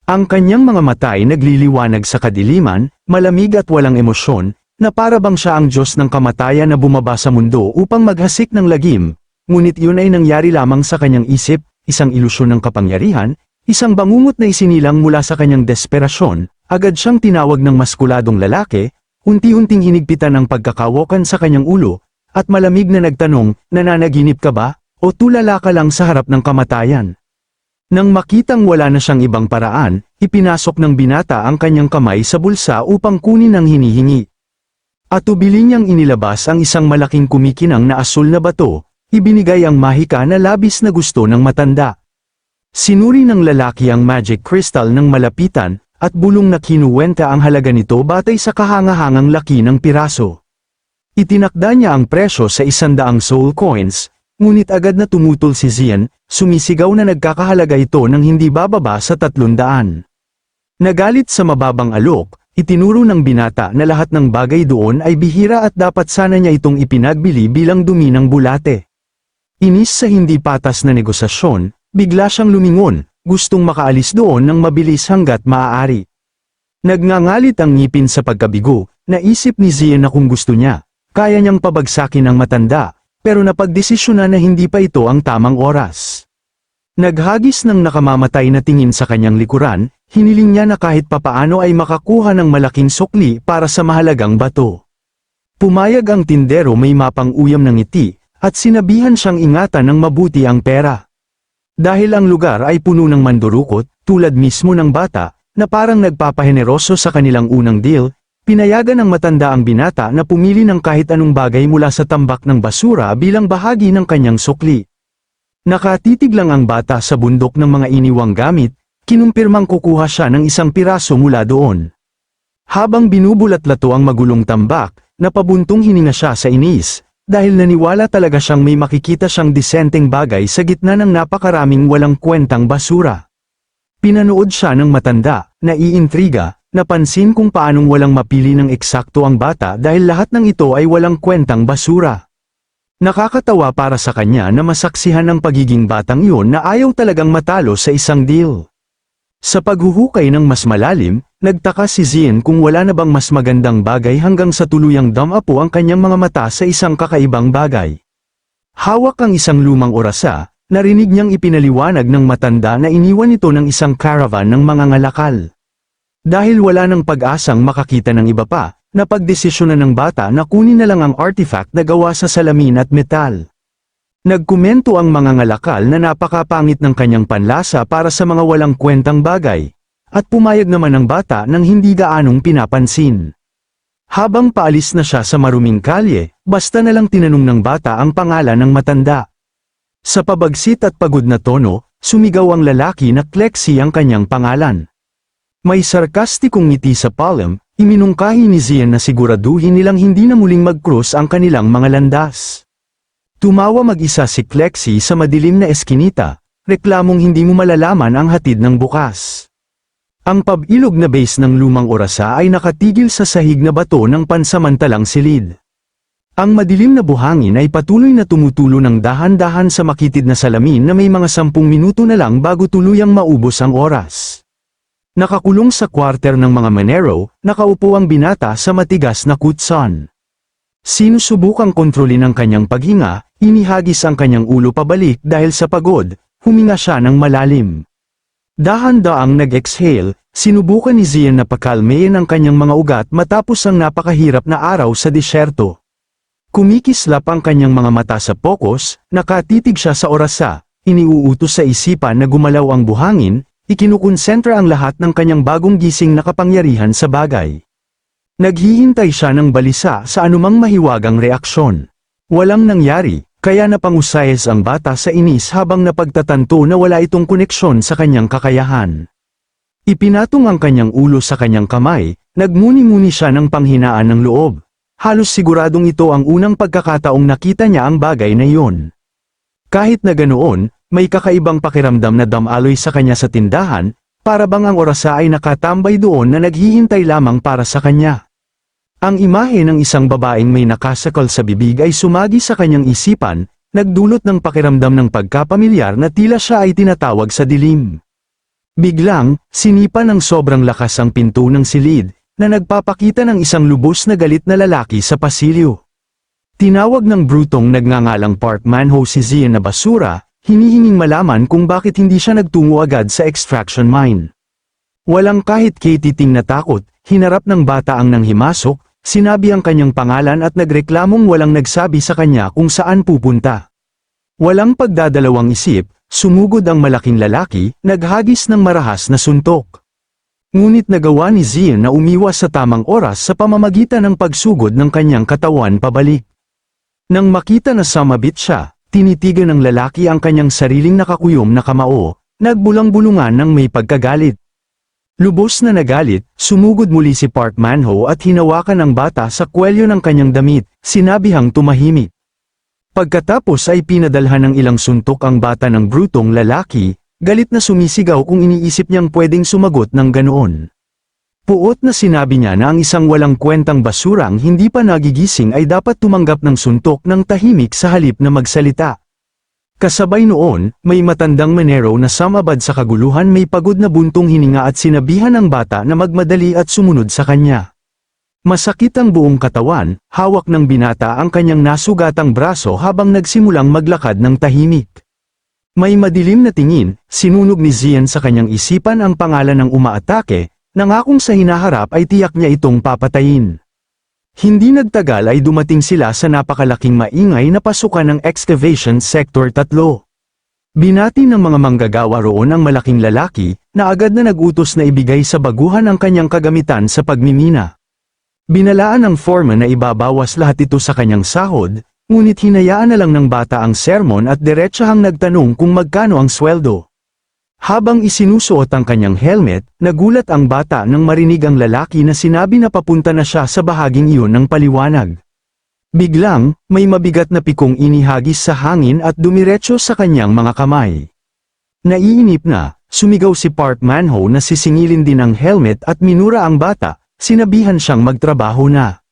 Ang kanyang mga mata ay nagliliwanag sa kadiliman, malamig at walang emosyon, na para bang siya ang Diyos ng kamatayan na bumaba sa mundo upang maghasik ng lagim, ngunit yun ay nangyari lamang sa kanyang isip, isang ilusyon ng kapangyarihan, isang bangungot na isinilang mula sa kanyang desperasyon. Agad siyang tinawag ng maskuladong lalaki, unti-unting hinigpitan ang pagkakawakan sa kanyang ulo, at malamig na nagtanong, nananaginip ka ba, o tulala ka lang sa harap ng kamatayan? Nang makitang wala na siyang ibang paraan, ipinasok ng binata ang kanyang kamay sa bulsa upang kunin ang hinihingi. At ubili niyang inilabas ang isang malaking kumikinang na asul na bato, ibinigay ang mahika na labis na gusto ng matanda. Sinuri ng lalaki ang magic crystal ng malapitan, at bulong na kinuwenta ang halaga nito batay sa kahangahangang laki ng piraso. Itinakda niya ang presyo sa 100 soul coins, ngunit agad na tumutol si Zian, sumisigaw na nagkakahalaga ito ng hindi bababa sa 300. Nagalit sa mababang alok, itinuro ng binata na lahat ng bagay doon ay bihira at dapat sana niya itong ipinagbili bilang dumi ng bulate. Inis sa hindi patas na negosasyon, bigla siyang lumingon, gustong makaalis doon ng mabilis hanggat maaari. Nagngangalit ang ngipin sa pagkabigo, naisip ni Zian na kung gusto niya, kaya niyang pabagsakin ang matanda, pero napagdesisyonan na hindi pa ito ang tamang oras. Naghagis ng nakamamatay na tingin sa kanyang likuran, hiniling niya na kahit papaano ay makakuha ng malaking sukli para sa mahalagang bato. Pumayag ang tindero may mapang uyam ng ngiti, at sinabihan siyang ingatan ng mabuti ang pera. Dahil ang lugar ay puno ng mandurukot, tulad mismo ng bata, na parang nagpapaheneroso sa kanilang unang deal, pinayagan ng matanda ang binata na pumili ng kahit anong bagay mula sa tambak ng basura bilang bahagi ng kanyang sukli. Nakatitig lang ang bata sa bundok ng mga iniwang gamit, kinumpirmang kukuha siya ng isang piraso mula doon. Habang binubulat-lato ang magulong tambak, napabuntong hininga siya sa inis, dahil naniwala talaga siyang may makikita siyang disenteng bagay sa gitna ng napakaraming walang kwentang basura. Pinanood siya ng matanda, naiintriga, napansin kung paanong walang mapili ng eksakto ang bata dahil lahat ng ito ay walang kwentang basura. Nakakatawa para sa kanya na masaksihan ng pagiging batang iyon na ayaw talagang matalo sa isang deal. Sa paghuhukay ng mas malalim, nagtaka si Zian kung wala na bang mas magandang bagay hanggang sa tuluyang damapo ang kanyang mga mata sa isang kakaibang bagay. Hawak ang isang lumang orasa, narinig niyang ipinaliwanag ng matanda na iniwan ito ng isang caravan ng mga ngalakal. Dahil wala ng pag-asang makakita ng iba pa, napagdesisyonan ng bata na kunin na lang ang artifact na gawa sa salamin at metal. Nagkomento ang mga ngalakal na napakapangit ng kanyang panlasa para sa mga walang kwentang bagay, at pumayag naman ang bata nang hindi gaanong pinapansin. Habang paalis na siya sa maruming kalye, basta na lang tinanong ng bata ang pangalan ng matanda. Sa pabagsit at pagod na tono, sumigaw ang lalaki na Klexi ang kanyang pangalan. May sarkastikong ngiti sa palm, iminungkahi ni Zian na siguraduhin nilang hindi na muling mag-cross ang kanilang mga landas. Tumawa mag-isa si Klexi sa madilim na eskinita, reklamong hindi mo malalaman ang hatid ng bukas. Ang pabilog na base ng lumang orasa ay nakatigil sa sahig na bato ng pansamantalang silid. Ang madilim na buhangin ay patuloy na tumutulo ng dahan-dahan sa makitid na salamin na may mga 10 minuto na lang bago tuluyang maubos ang oras. Nakakulong sa kwarter ng mga Manero, nakaupo ang binata sa matigas na kutson. Sinusubukang kontrolin ang kanyang paghinga, inihagis ang kanyang ulo pabalik dahil sa pagod, huminga siya ng malalim. Dahan-daang nag-exhale, sinubukan ni Zian na pakalmayin ang kanyang mga ugat matapos ang napakahirap na araw sa disyerto. Kumikislap ang kanyang mga mata sa pokus, nakatitig siya sa orasa, iniuutos sa isipan na gumalaw ang buhangin, ikinukonsentra ang lahat ng kanyang bagong gising na kapangyarihan sa bagay. Naghihintay siya ng balisa sa anumang mahiwagang reaksyon. Walang nangyari, kaya napangusayas ang bata sa inis habang napagtatanto na wala itong koneksyon sa kanyang kakayahan. Ipinatong ang kanyang ulo sa kanyang kamay, nagmuni-muni siya ng panghinaan ng loob. Halos siguradong ito ang unang pagkakataong nakita niya ang bagay na iyon. Kahit na ganoon, may kakaibang pakiramdam na damaloy sa kanya sa tindahan, para bang ang orasa ay nakatambay doon na naghihintay lamang para sa kanya. Ang imahe ng isang babaeng may nakasakal sa bibig ay sumagi sa kanyang isipan, nagdulot ng pakiramdam ng pagkapamilyar na tila siya ay tinatawag sa dilim. Biglang, sinipa ng sobrang lakas ang pinto ng silid, na nagpapakita ng isang lubos na galit na lalaki sa pasilyo. Tinawag ng brutong nagngangalang Park Man-ho si Zian na basura, hinihinging malaman kung bakit hindi siya nagtungo agad sa extraction mine. Walang kahit katiting na takot, hinarap ng bata ang nanghimasok, sinabi ang kanyang pangalan at nagreklamong walang nagsabi sa kanya kung saan pupunta. Walang pagdadalawang isip, sumugod ang malaking lalaki, naghagis ng marahas na suntok. Ngunit nagawa ni Zian na umiwas sa tamang oras sa pamamagitan ng pagsugod ng kanyang katawan pabalik. Nang makita na sumabit siya, tinitigan ng lalaki ang kanyang sariling nakakuyom na kamao, nagbulang-bulungan ng may pagkagalit. Lubos na nagalit, sumugod muli si Park Man-ho at hinawakan ang bata sa kwelyo ng kanyang damit, sinabihang tumahimik. Pagkatapos ay pinadalhan ng ilang suntok ang bata ng brutong lalaki, galit na sumisigaw kung iniisip niyang pwedeng sumagot ng ganoon. Puot na sinabi niya na ang isang walang kwentang basurang hindi pa nagigising ay dapat tumanggap ng suntok ng tahimik sa halip na magsalita. Kasabay noon, may matandang menero na sumabad sa kaguluhan may pagod na buntong hininga at sinabihan ang bata na magmadali at sumunod sa kanya. Masakit ang buong katawan, hawak ng binata ang kanyang nasugatang braso habang nagsimulang maglakad ng tahimik. May madilim na tingin, sinunog ni Zian sa kanyang isipan ang pangalan ng umaatake, nangakong sa hinaharap ay tiyak niya itong papatayin. Hindi nagtagal ay dumating sila sa napakalaking maingay na pasukan ng Excavation Sector 3. Binati ng mga manggagawa roon ang malaking lalaki, na agad na nagutos na ibigay sa baguhan ang kanyang kagamitan sa pagmimina. Binalaan ng foreman na ibabawas lahat ito sa kanyang sahod, ngunit hinayaan na lang ng bata ang sermon at diretsahang nagtanong kung magkano ang sweldo. Habang isinusuot ang kanyang helmet, nagulat ang bata nang marinig ang lalaki na sinabi na papunta na siya sa bahaging iyon ng paliwanag. Biglang, may mabigat na pikong inihagis sa hangin at dumiretso sa kanyang mga kamay. Naiinip na, sumigaw si Park Man-ho na sisingilin din ang helmet at minura ang bata, sinabihan siyang magtrabaho na.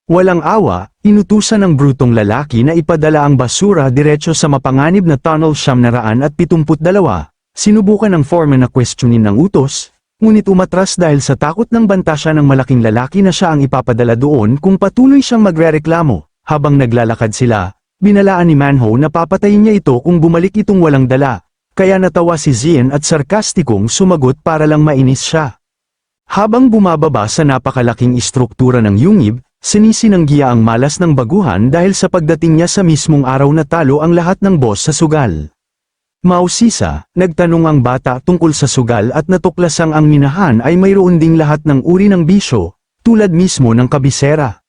Walang awa, inutusan ng brutong lalaki na ipadala ang basura diretso sa mapanganib na tunnel 972. Sinubukan ng foreman na questionin ng utos, ngunit umatras dahil sa takot ng banta siya ng malaking lalaki na siya ang ipapadala doon kung patuloy siyang magrereklamo. Habang naglalakad sila, binalaan ni Man-ho na papatayin niya ito kung bumalik itong walang dala, kaya natawa si Zian at sarkastikong sumagot para lang mainis siya. Habang bumababa sa napakalaking istruktura ng yungib, sinisinanggiya ang malas ng baguhan dahil sa pagdating niya sa mismong araw na talo ang lahat ng boss sa sugal. Mausisa, nagtanong ang bata tungkol sa sugal at natuklasang ang minahan ay mayroon ding lahat ng uri ng bisyo, tulad mismo ng kabisera.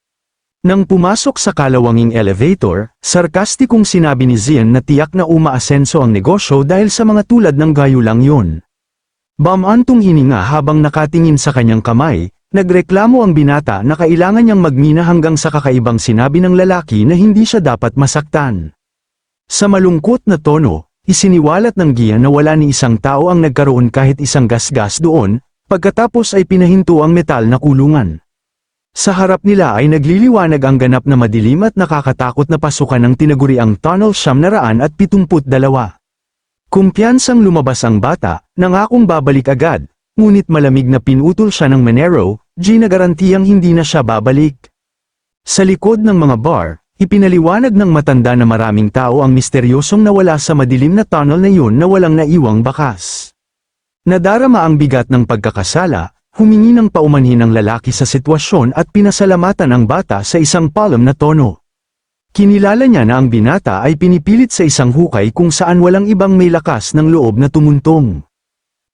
Nang pumasok sa kalawanging elevator, sarkastikong sinabi ni Zian na tiyak na umaasenso ang negosyo dahil sa mga tulad ng gayo lang yun. Bamantong hininga habang nakatingin sa kanyang kamay, nagreklamo ang binata na kailangan niyang magmina hanggang sa kakaibang sinabi ng lalaki na hindi siya dapat masaktan. Sa malungkot na tono, isiniwalat ng giya na wala ni isang tao ang nagkaroon kahit isang gasgas doon, pagkatapos ay pinahinto ang metal na kulungan. Sa harap nila ay nagliliwanag ang ganap na madilim at nakakatakot na pasukan ng tinaguriang Tunnel 972. Kumpiyansang lumabas ang bata, nangakong babalik agad, ngunit malamig na pinutol siya ng Menero, na garantiyang hindi na siya babalik. Sa likod ng mga bar, ipinaliwanag ng matanda na maraming tao ang misteryosong nawala sa madilim na tunnel na yun na walang naiwang bakas. Nadarama ang bigat ng pagkakasala, humingi ng paumanhin ang lalaki sa sitwasyon at pinasalamatan ang bata sa isang palm na tono. Kinilala niya na ang binata ay pinipilit sa isang hukay kung saan walang ibang may lakas ng loob na tumuntong.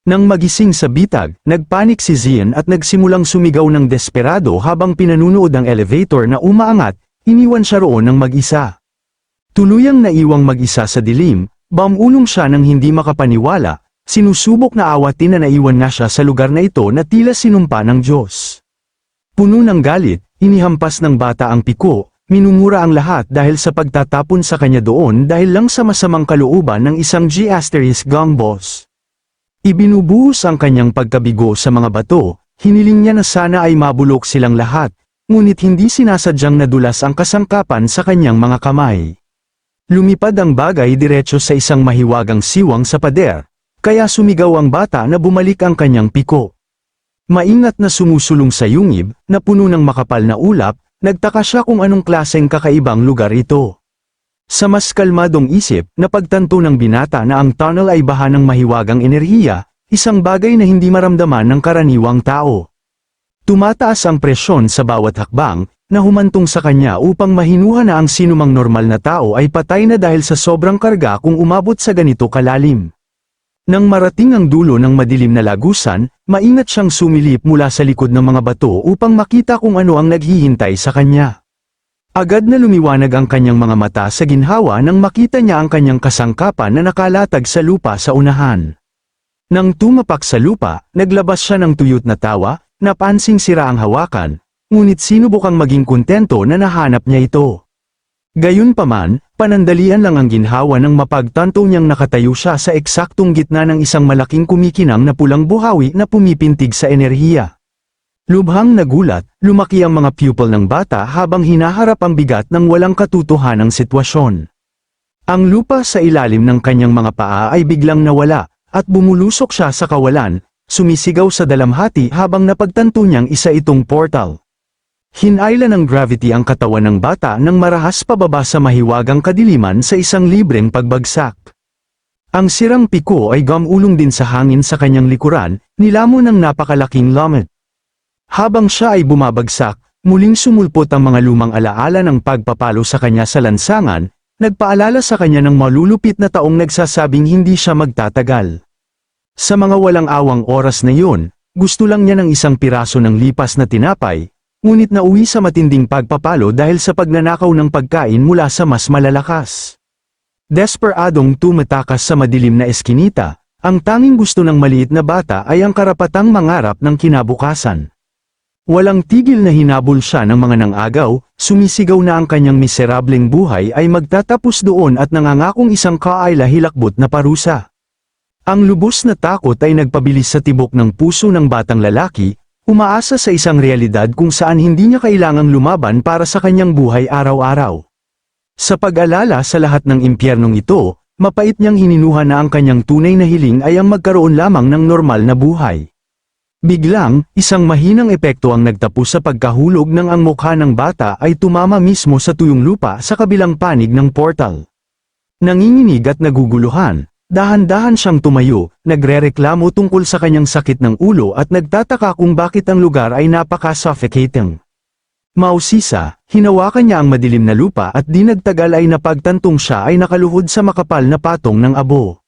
Nang magising sa bitag, nagpanik si Zian at nagsimulang sumigaw ng desperado habang pinanunood ang elevator na umaangat, iniwan siya roon ng mag-isa. Tuluyang naiwang mag-isa sa dilim, bamulong siya nang hindi makapaniwala, sinusubok na awatin na naiwan nga siya sa lugar na ito na tila sinumpa ng Diyos. Puno ng galit, inihampas ng bata ang piko, minumura ang lahat dahil sa pagtatapon sa kanya doon dahil lang sa masamang kalooban ng isang G*gang boss. Ibinubuhos ang kanyang pagkabigo sa mga bato, hiniling niya na sana ay mabulok silang lahat, ngunit hindi sinasadyang nadulas ang kasangkapan sa kanyang mga kamay. Lumipad ang bagay diretso sa isang mahiwagang siwang sa pader, kaya sumigaw ang bata na bumalik ang kanyang piko. Maingat na sumusulong sa yungib, na puno ng makapal na ulap, nagtaka siya kung anong klaseng kakaibang lugar ito. Sa mas kalmadong isip, napagtanto ng binata na ang tunnel ay baha ng mahiwagang enerhiya, isang bagay na hindi maramdaman ng karaniwang tao. Tumataas ang presyon sa bawat hakbang, na humantong sa kanya upang mahinuha na ang sinumang normal na tao ay patay na dahil sa sobrang karga kung umabot sa ganito kalalim. Nang marating ang dulo ng madilim na lagusan, maingat siyang sumilip mula sa likod ng mga bato upang makita kung ano ang naghihintay sa kanya. Agad na lumiwanag ang kanyang mga mata sa ginhawa nang makita niya ang kanyang kasangkapan na nakalatag sa lupa sa unahan. Nang tumapak sa lupa, naglabas siya ng tuyot na tawa, napansing sira ang hawakan, ngunit sinubukang maging kontento na nahanap niya ito. Gayunpaman, panandalian lang ang ginhawa nang mapagtanto niyang nakatayo siya sa eksaktong gitna ng isang malaking kumikinang na pulang buhawi na pumipintig sa enerhiya. Lubhang nagulat, lumaki ang mga pupil ng bata habang hinaharap ang bigat ng walang katotohanang sitwasyon. Ang lupa sa ilalim ng kanyang mga paa ay biglang nawala, at bumulusok siya sa kawalan, sumisigaw sa dalamhati habang napagtanto niyang isa itong portal. Hinayla ng gravity ang katawan ng bata nang marahas pababa sa mahiwagang kadiliman sa isang libreng pagbagsak. Ang sirang piko ay gamulong din sa hangin sa kanyang likuran, nilamon ng napakalaking lamet. Habang siya ay bumabagsak, muling sumulpot ang mga lumang alaala ng pagpapalo sa kanya sa lansangan, nagpaalala sa kanya ng malulupit na taong nagsasabing hindi siya magtatagal. Sa mga walang awang oras na yun, gusto lang niya ng isang piraso ng lipas na tinapay, ngunit nauwi sa matinding pagpapalo dahil sa pagnanakaw ng pagkain mula sa mas malalakas. Desperadong tumatakas sa madilim na eskinita, ang tanging gusto ng maliit na bata ay ang karapatang mangarap ng kinabukasan. Walang tigil na hinabol siya ng mga nang-agaw, sumisigaw na ang kanyang miserableng buhay ay magtatapos doon at nangangakong isang kaayla-hilakbot na parusa. Ang lubos na takot ay nagpabilis sa tibok ng puso ng batang lalaki, umaasa sa isang realidad kung saan hindi niya kailangang lumaban para sa kanyang buhay araw-araw. Sa pag-alala sa lahat ng impyernong ito, mapait niyang hininuha na ang kanyang tunay na hiling ay ang magkaroon lamang ng normal na buhay. Biglang, isang mahinang epekto ang nagtapos sa pagkahulog ng ang mukha ng bata ay tumama mismo sa tuyong lupa sa kabilang panig ng portal. Nanginginig at naguguluhan, dahan-dahan siyang tumayo, nagrereklamo tungkol sa kanyang sakit ng ulo at nagtataka kung bakit ang lugar ay napaka-suffocating. Mausisa, hinawakan niya ang madilim na lupa at di nagtagal ay napagtantong siya ay nakaluhod sa makapal na patong ng abo.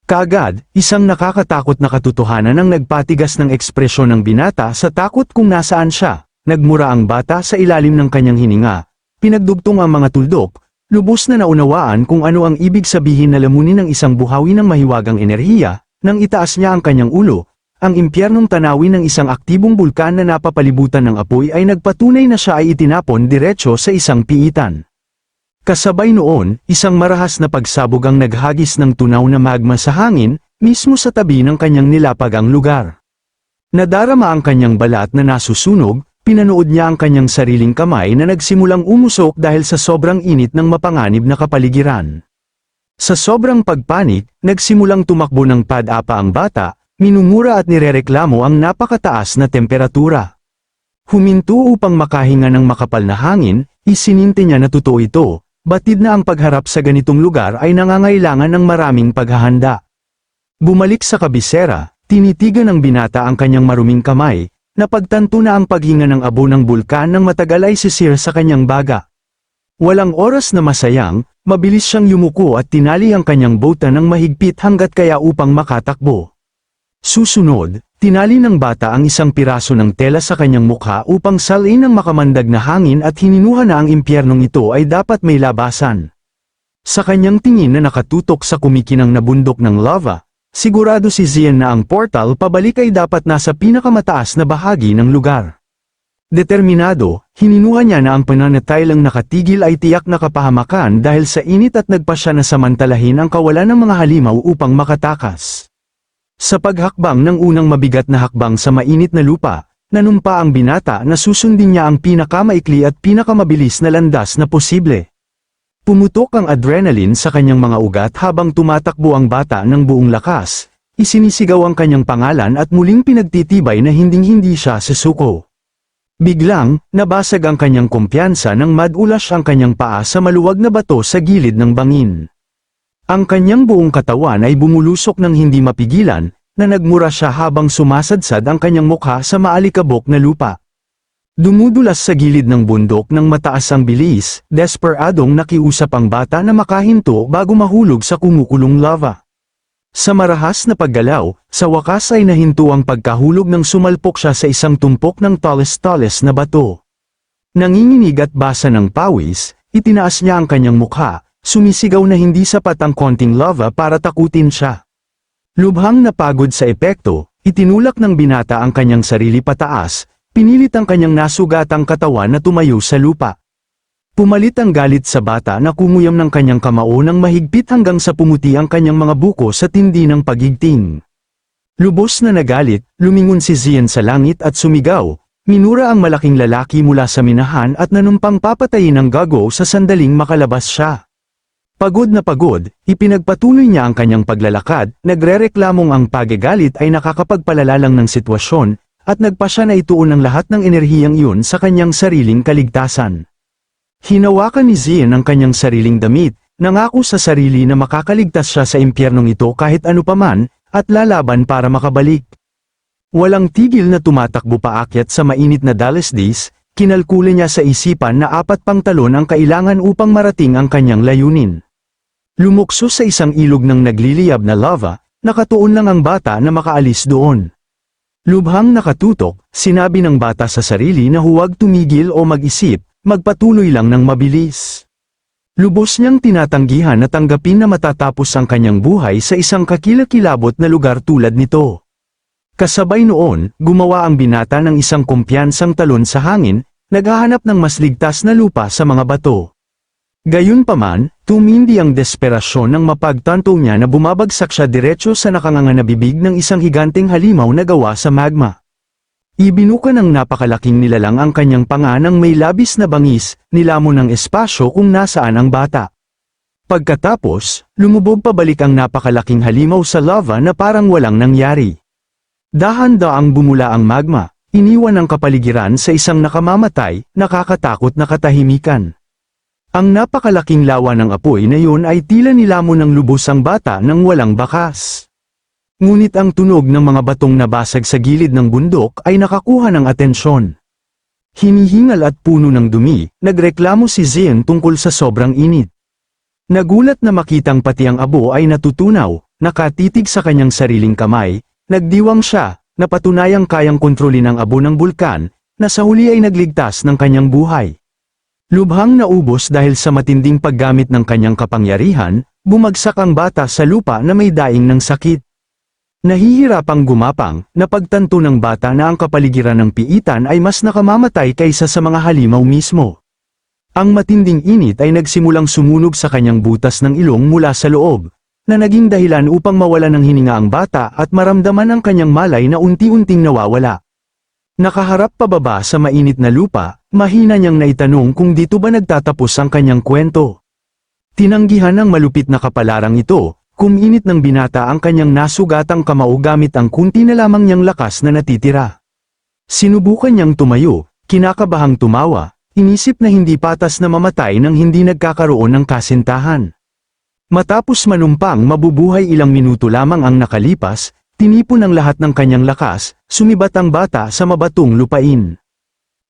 Kaagad, isang nakakatakot na katotohanan ang nagpatigas ng ekspresyon ng binata sa takot kung nasaan siya. Nagmura ang bata sa ilalim ng kanyang hininga. Pinagdugtong ang mga tuldok, lubos na naunawaan kung ano ang ibig sabihin na lamunin ng isang buhawi ng mahiwagang enerhiya, nang itaas niya ang kanyang ulo. Ang impyernong tanawin ng isang aktibong bulkan na napapalibutan ng apoy ay nagpatunay na siya ay itinapon diretso sa isang piitan. Kasabay noon, isang marahas na pagsabog ang naghagis ng tunaw na magma sa hangin, mismo sa tabi ng kanyang nilapagang lugar. Nadarama ang kanyang balat na nasusunog, pinanood niya ang kanyang sariling kamay na nagsimulang umusok dahil sa sobrang init ng mapanganib na kapaligiran. Sa sobrang pagpanik, nagsimulang tumakbo ng pad-apa ang bata, minumura at nirereklamo ang napakataas na temperatura. Huminto upang makahinga ng makapal na hangin, isininte niya na totoo ito, batid na ang pagharap sa ganitong lugar ay nangangailangan ng maraming paghahanda. Bumalik sa kabisera, tinitigan ng binata ang kanyang maruming kamay, napagtanto na ang paghinga ng abo ng bulkan ng matagal ay sisir sa kanyang baga. Walang oras na masayang, mabilis siyang yumuko at tinali ang kanyang bota ng mahigpit hanggat kaya upang makatakbo. Susunod, tinali ng bata ang isang piraso ng tela sa kanyang mukha upang salin ang makamandag na hangin at hininuha na ang impyernong ito ay dapat may labasan. Sa kanyang tingin na nakatutok sa kumikinang na bundok ng lava, sigurado si Zian na ang portal pabalik ay dapat nasa pinakamataas na bahagi ng lugar. Determinado, hininuha niya na ang pananatilang nakatigil ay tiyak na kapahamakan dahil sa init at nagpa siya na samantalahin ang kawalan ng mga halimaw upang makatakas. Sa paghakbang ng unang mabigat na hakbang sa mainit na lupa, nanumpa ang binata na susundin niya ang pinakamaikli at pinakamabilis na landas na posible. Pumutok ang adrenaline sa kanyang mga ugat habang tumatakbo ang bata ng buong lakas, isinisigaw ang kanyang pangalan at muling pinagtitibay na hinding-hindi siya susuko. Biglang, nabasag ang kanyang kumpiyansa nang madulas ang kanyang paa sa maluwag na bato sa gilid ng bangin. Ang kanyang buong katawan ay bumulusok ng hindi mapigilan, na nagmura siya habang sumasadsad ang kanyang mukha sa maalikabok na lupa. Dumudulas sa gilid ng bundok ng mataas ang bilis, desperadong nakiusap ang bata na makahinto bago mahulog sa kumukulong lava. Sa marahas na paggalaw, sa wakas ay nahinto ang pagkahulog nang sumalpok siya sa isang tumpok ng tallest na bato. Nanginginig at basa ng pawis, itinaas niya ang kanyang mukha, sumisigaw na hindi sapat ang konting lava para takutin siya. Lubhang napagod sa epekto, itinulak ng binata ang kanyang sarili pataas, pinilit ang kanyang nasugatang katawan na tumayo sa lupa. Pumalit ang galit sa bata na kumuyam ng kanyang kamao ng mahigpit hanggang sa pumuti ang kanyang mga buko sa tindi ng pagigting. Lubos na nagalit, lumingon si Zian sa langit at sumigaw, minura ang malaking lalaki mula sa minahan at nanumpang papatayin ang gago sa sandaling makalabas siya. Pagod na pagod, ipinagpatuloy niya ang kanyang paglalakad, nagrereklamong ang pagagalit ay nakakapagpalala lang ng sitwasyon, at nagpa siya na ituon ang lahat ng enerhiyang iyon sa kanyang sariling kaligtasan. Hinawakan ni Zian ang kanyang sariling damit, nangako sa sarili na makakaligtas siya sa impyernong ito kahit ano paman, at lalaban para makabalik. Walang tigil na tumatakbo paakyat sa mainit na Dalesdis, kinalkula niya sa isipan na 4 pang talon ang kailangan upang marating ang kanyang layunin. Lumukso sa isang ilog ng nagliliyab na lava, nakatuon lang ang bata na makaalis doon. Lubhang nakatutok, sinabi ng bata sa sarili na huwag tumigil o mag-isip, magpatuloy lang ng mabilis. Lubos niyang tinatanggihan na tanggapin na matatapos ang kanyang buhay sa isang kakilakilabot na lugar tulad nito. Kasabay noon, gumawa ang binata ng isang kumpiyansang talon sa hangin, naghahanap ng mas ligtas na lupa sa mga bato. Gayunpaman, tumindi ang desperasyon nang mapagtanto niya na bumabagsak siya diretso sa nakanganga na bibig ng isang higanteng halimaw na gawa sa magma. Ibinuka ng napakalaking nilalang ang kanyang panga ng may labis na bangis, nilamon ng espasyo kung nasaan ang bata. Pagkatapos, lumubog pabalik ang napakalaking halimaw sa lava na parang walang nangyari. Dahan-daang bumula ang magma, iniwan ang kapaligiran sa isang nakamamatay, nakakatakot na katahimikan. Ang napakalaking lawa ng apoy na yun ay tila nilamon ng lubos ang bata nang walang bakas. Ngunit ang tunog ng mga batong nabasag sa gilid ng bundok ay nakakuha ng atensyon. Hinihingal at puno ng dumi, nagreklamo si Zian tungkol sa sobrang init. Nagulat na makitang pati ang abo ay natutunaw, nakatitig sa kanyang sariling kamay, nagdiwang siya, na patunayang kayang kontrolin ang abo ng bulkan, na sa huli ay nagligtas ng kanyang buhay. Lubhang naubos dahil sa matinding paggamit ng kanyang kapangyarihan, bumagsak ang bata sa lupa na may daing ng sakit. Nahihirapang gumapang, napagtanto ng bata na ang kapaligiran ng piitan ay mas nakamamatay kaysa sa mga halimaw mismo. Ang matinding init ay nagsimulang sumunog sa kanyang butas ng ilong mula sa loob, na naging dahilan upang mawala ng hininga ang bata at maramdaman ang kanyang malay na unti-unting nawawala. Nakaharap pababa sa mainit na lupa, mahina niyang naitanong kung dito ba nagtatapos ang kanyang kwento. Tinanggihan ng malupit na kapalarang ito, kuminit ng binata ang kanyang nasugatang kamao gamit ang kunti na lamang niyang lakas na natitira. Sinubukan niyang tumayo, kinakabahang tumawa, inisip na hindi patas na mamatay nang hindi nagkakaroon ng kasintahan. Matapos manumpang mabubuhay ilang minuto lamang ang nakalipas, tinipon ang lahat ng kanyang lakas, sumibat ang bata sa mabatong lupain.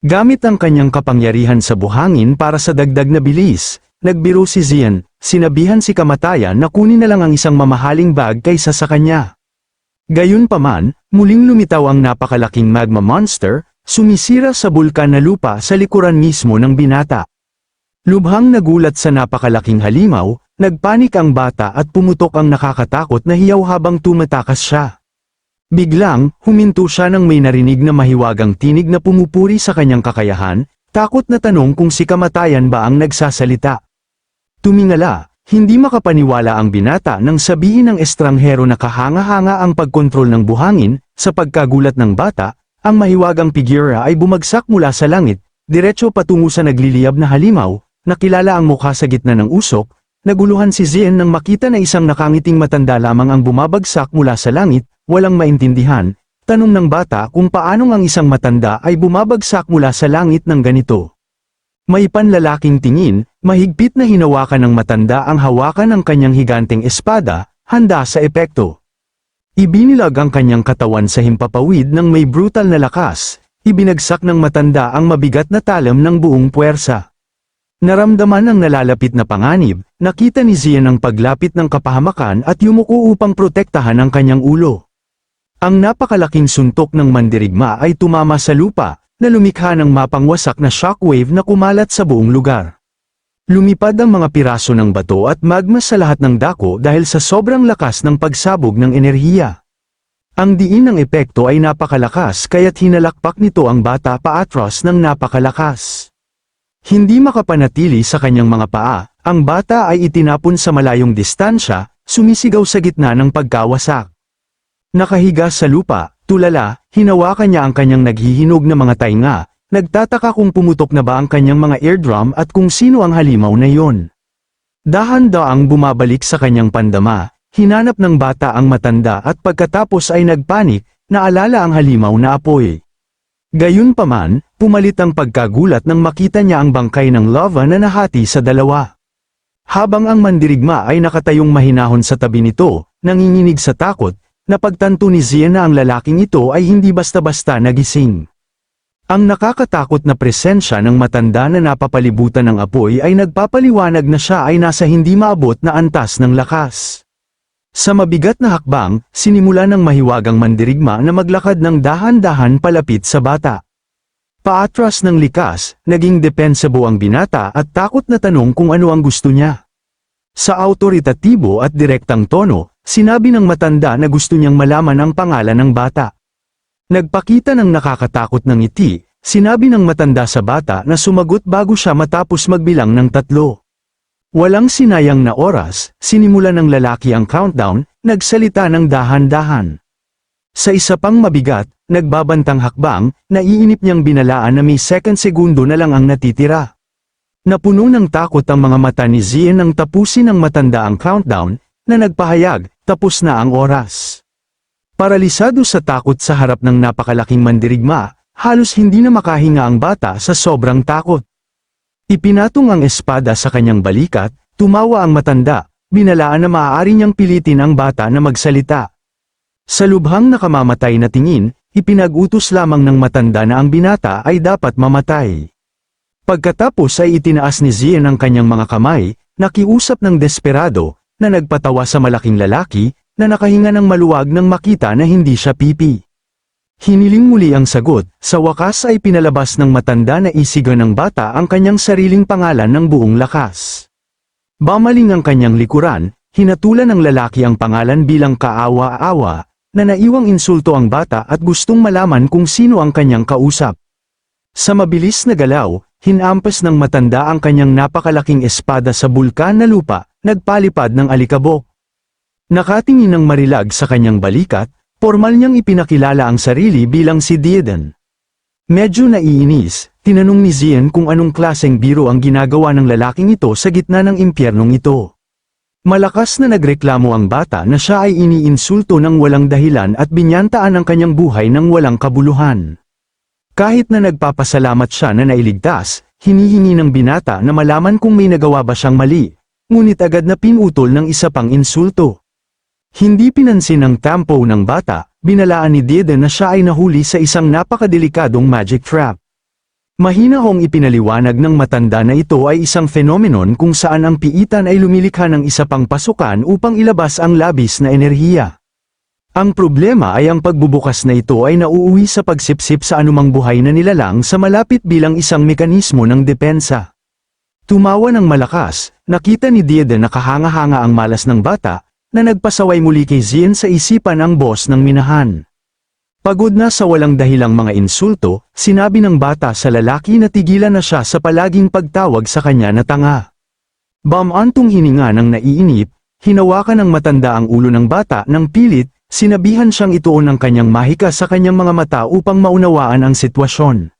Gamit ang kanyang kapangyarihan sa buhangin para sa dagdag na bilis, nagbiro si Zian, sinabihan si kamatayan na kunin na lang ang isang mamahaling bag kaysa sa kanya. Gayunpaman, muling lumitaw ang napakalaking magma monster, sumisira sa bulkan na lupa sa likuran mismo ng binata. Lubhang nagulat sa napakalaking halimaw, nagpanik ang bata at pumutok ang nakakatakot na hiyaw habang tumatakas siya. Biglang, huminto siya nang may narinig na mahiwagang tinig na pumupuri sa kanyang kakayahan, takot na tanong kung si kamatayan ba ang nagsasalita. Tumingala, hindi makapaniwala ang binata nang sabihin ng estranghero na kahanga-hanga ang pagkontrol ng buhangin. Sa pagkagulat ng bata, ang mahiwagang figura ay bumagsak mula sa langit, diretso patungo sa nagliliyab na halimaw, nakilala ang mukha sa gitna ng usok. Naguluhan si Zian nang makita na isang nakangiting matanda lamang ang bumabagsak mula sa langit, walang maintindihan. Tanong ng bata kung paanong ang isang matanda ay bumabagsak mula sa langit ng ganito. May panlalaking tingin, mahigpit na hinawakan ng matanda ang hawakan ng kanyang higanteng espada, handa sa epekto. Ibinilag ang kanyang katawan sa himpapawid ng may brutal na lakas, ibinagsak ng matanda ang mabigat na talam ng buong puwersa. Naramdaman ang nalalapit na panganib, nakita ni Zian ang paglapit ng kapahamakan at yumuko upang protektahan ang kanyang ulo. Ang napakalaking suntok ng mandirigma ay tumama sa lupa, na lumikha ng mapangwasak na shockwave na kumalat sa buong lugar. Lumipad ang mga piraso ng bato at magma sa lahat ng dako dahil sa sobrang lakas ng pagsabog ng enerhiya. Ang diin ng epekto ay napakalakas kaya't hinalakpak nito ang bata paatras ng napakalakas. Hindi makapanatili sa kanyang mga paa, ang bata ay itinapon sa malayong distansya, sumisigaw sa gitna ng pagkawasak. Nakahiga sa lupa, tulala, hinawakan niya ang kanyang naghihinog na mga tainga, nagtataka kung pumutok na ba ang kanyang mga eardrum at kung sino ang halimaw na iyon. Dahan-daang bumabalik sa kanyang pandama, hinanap ng bata ang matanda at pagkatapos ay nagpanik, naalala ang halimaw na apoy. Gayunpaman, pumalit ang pagkagulat nang makita niya ang bangkay ng lava na nahati sa dalawa. Habang ang mandirigma ay nakatayong mahinahon sa tabi nito, nanginginig sa takot, napagtanto ni Zian na ang lalaking ito ay hindi basta-basta nagising. Ang nakakatakot na presensya ng matanda na napapalibutan ng apoy ay nagpapaliwanag na siya ay nasa hindi maabot na antas ng lakas. Sa mabigat na hakbang, sinimula ng mahiwagang mandirigma na maglakad ng dahan-dahan palapit sa bata. Paatras ng likas, naging depensable ang binata at takot na tanong kung ano ang gusto niya. Sa awtoritatibo at direktang tono, sinabi ng matanda na gusto niyang malaman ang pangalan ng bata. Nagpakita ng nakakatakot ng ngiti, sinabi ng matanda sa bata na sumagot bago siya matapos magbilang ng 3. Walang sinayang na oras, sinimula ng lalaki ang countdown, nagsalita ng dahan-dahan. Sa isa pang mabigat, nagbabantang hakbang, naiinip niyang binalaan na may second segundo na lang ang natitira. Napuno ng takot ang mga mata ni Zian nang tapusin ng matanda ang countdown, na nagpahayag, tapos na ang oras. Paralisado sa takot sa harap ng napakalaking mandirigma, halos hindi na makahinga ang bata sa sobrang takot. Ipinatong ang espada sa kanyang balikat, tumawa ang matanda, binalaan na maaari niyang pilitin ang bata na magsalita. Sa lubhang nakamamatay na tingin, ipinag-utos lamang ng matanda na ang binata ay dapat mamatay. Pagkatapos ay itinaas ni Zian ang kanyang mga kamay, nakiusap ng desperado, na nagpatawa sa malaking lalaki, na nakahinga ng maluwag nang makita na hindi siya pipi. Hiniling muli ang sagot, sa wakas ay pinalabas ng matanda na isiga ng bata ang kanyang sariling pangalan ng buong lakas. Bamaling ang kanyang likuran, hinatulan ng lalaki ang pangalan bilang kaawa-awa, na naiwang insulto ang bata at gustong malaman kung sino ang kanyang kausap. Sa mabilis na galaw, hinampas ng matanda ang kanyang napakalaking espada sa bulkan na lupa, nagpalipad ng alikabok. Nakatingin ng marilag sa kanyang balikat, formal niyang ipinakilala ang sarili bilang si Dieden. Medyo naiinis, tinanong ni Zian kung anong klaseng biro ang ginagawa ng lalaking ito sa gitna ng impyernong ito. Malakas na nagreklamo ang bata na siya ay iniinsulto ng walang dahilan at binyantaan ang kanyang buhay ng walang kabuluhan. Kahit na nagpapasalamat siya na nailigtas, hinihingi ng binata na malaman kung may nagawa ba siyang mali, ngunit agad na pinutol ng isa pang insulto. Hindi pinansin ng tempo ng bata, binalaan ni Dieden na siya ay nahuli sa isang napakadelikadong magic trap. Mahina hong ipinaliwanag ng matanda na ito ay isang phenomenon kung saan ang piitan ay lumilikha ng isa pang pasukan upang ilabas ang labis na enerhiya. Ang problema ay ang pagbubukas na ito ay nauuwi sa pagsipsip sa anumang buhay na nilalang sa malapit bilang isang mekanismo ng depensa. Tumawa ng malakas, nakita ni Dieden na kahanga-hanga ang malas ng bata, na nagpasaway muli kay Zien sa isipan ang boss ng minahan. Pagod na sa walang dahilang mga insulto, sinabi ng bata sa lalaki na tigilan na siya sa palaging pagtawag sa kanya na tanga. Bamantong hininga ng naiinip, hinawakan ng matanda ang ulo ng bata ng pilit, sinabihan siyang ituon ang kanyang mahika sa kanyang mga mata upang maunawaan ang sitwasyon.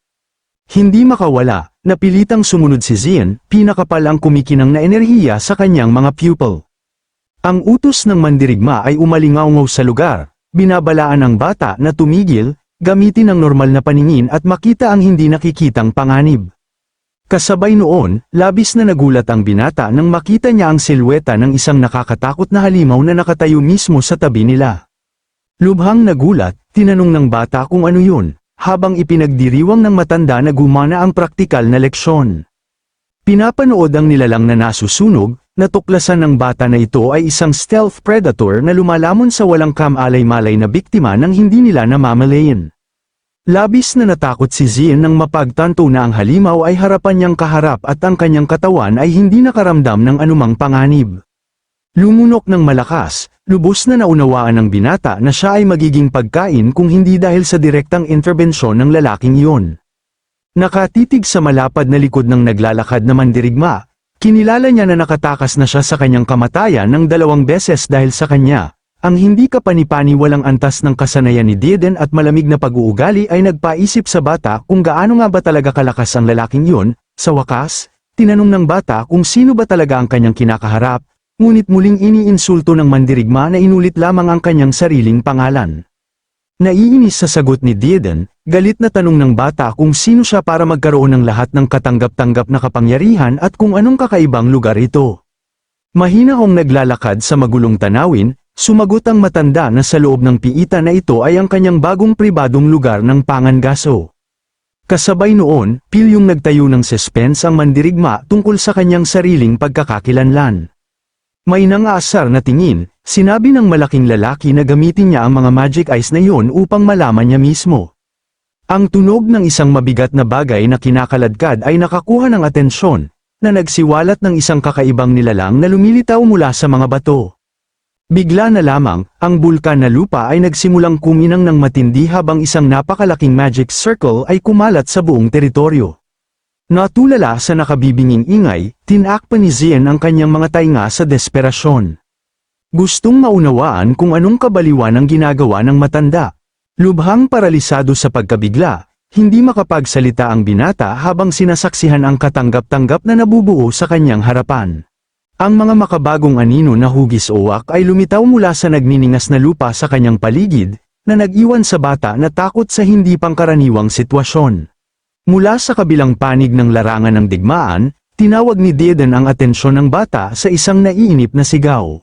Hindi makawala, napilitang sumunod si Zien, pinakapal ang kumikinang na enerhiya sa kanyang mga pupil. Ang utos ng mandirigma ay umalingaungaw sa lugar, binabalaan ng bata na tumigil, gamitin ang normal na paningin at makita ang hindi nakikitang panganib. Kasabay noon, labis na nagulat ang binata nang makita niya ang silweta ng isang nakakatakot na halimaw na nakatayo mismo sa tabi nila. Lubhang nagulat, tinanong ng bata kung ano yun, habang ipinagdiriwang ng matanda na gumana ang praktikal na leksyon. Pinapanood ang nilalang na nasusunog, natuklasan ng bata na ito ay isang stealth predator na lumalamon sa walang kamalay-malay na biktima nang hindi nila namamalayan. Labis na natakot si Zien nang mapagtanto na ang halimaw ay harapan niyang kaharap at ang kanyang katawan ay hindi nakaramdam ng anumang panganib. Lumunok ng malakas, lubos na naunawaan ng binata na siya ay magiging pagkain kung hindi dahil sa direktang interbensyon ng lalaking iyon. Nakatitig sa malapad na likod ng naglalakad na mandirigma, kinilala niya na nakatakas na siya sa kanyang kamatayan ng 2 beses dahil sa kanya. Ang hindi kapanipani walang antas ng kasanayan ni Dieden at malamig na pag-uugali ay nagpaisip sa bata kung gaano nga ba talaga kalakas ang lalaking iyon. Sa wakas, tinanong ng bata kung sino ba talaga ang kanyang kinakaharap, ngunit muling iniinsulto ng mandirigma na inulit lamang ang kanyang sariling pangalan. Naiinis sa sagot ni Dieden, galit na tanong ng bata kung sino siya para magkaroon ng lahat ng katanggap-tanggap na kapangyarihan at kung anong kakaibang lugar ito. Mahina hong naglalakad sa magulong tanawin, sumagot ang matanda na sa loob ng piitan na ito ay ang kanyang bagong pribadong lugar ng pangangaso. Kasabay noon, pilyong nagtayo ng suspense ang mandirigma tungkol sa kanyang sariling pagkakakilanlan. May nangaasar na tingin, sinabi ng malaking lalaki na gamitin niya ang mga magic eyes na iyon upang malaman niya mismo. Ang tunog ng isang mabigat na bagay na kinakaladkad ay nakakuha ng atensyon, na nagsiwalat ng isang kakaibang nilalang na lumilitaw mula sa mga bato. Bigla na lamang, ang bulkan na lupa ay nagsimulang kuminang ng matindi habang isang napakalaking magic circle ay kumalat sa buong teritoryo. Natulala sa nakabibinging ingay, tinakpan ni Zien ang kanyang mga tainga sa desperasyon. Gustong maunawaan kung anong kabaliwan ang ginagawa ng matanda. Lubhang paralisado sa pagkabigla, hindi makapagsalita ang binata habang sinasaksihan ang katanggap-tanggap na nabubuo sa kanyang harapan. Ang mga makabagong anino na hugis-uwak ay lumitaw mula sa nagniningas na lupa sa kanyang paligid, na nag-iwan sa bata na takot sa hindi pangkaraniwang sitwasyon. Mula sa kabilang panig ng larangan ng digmaan, tinawag ni Dieden ang atensyon ng bata sa isang naiinip na sigaw.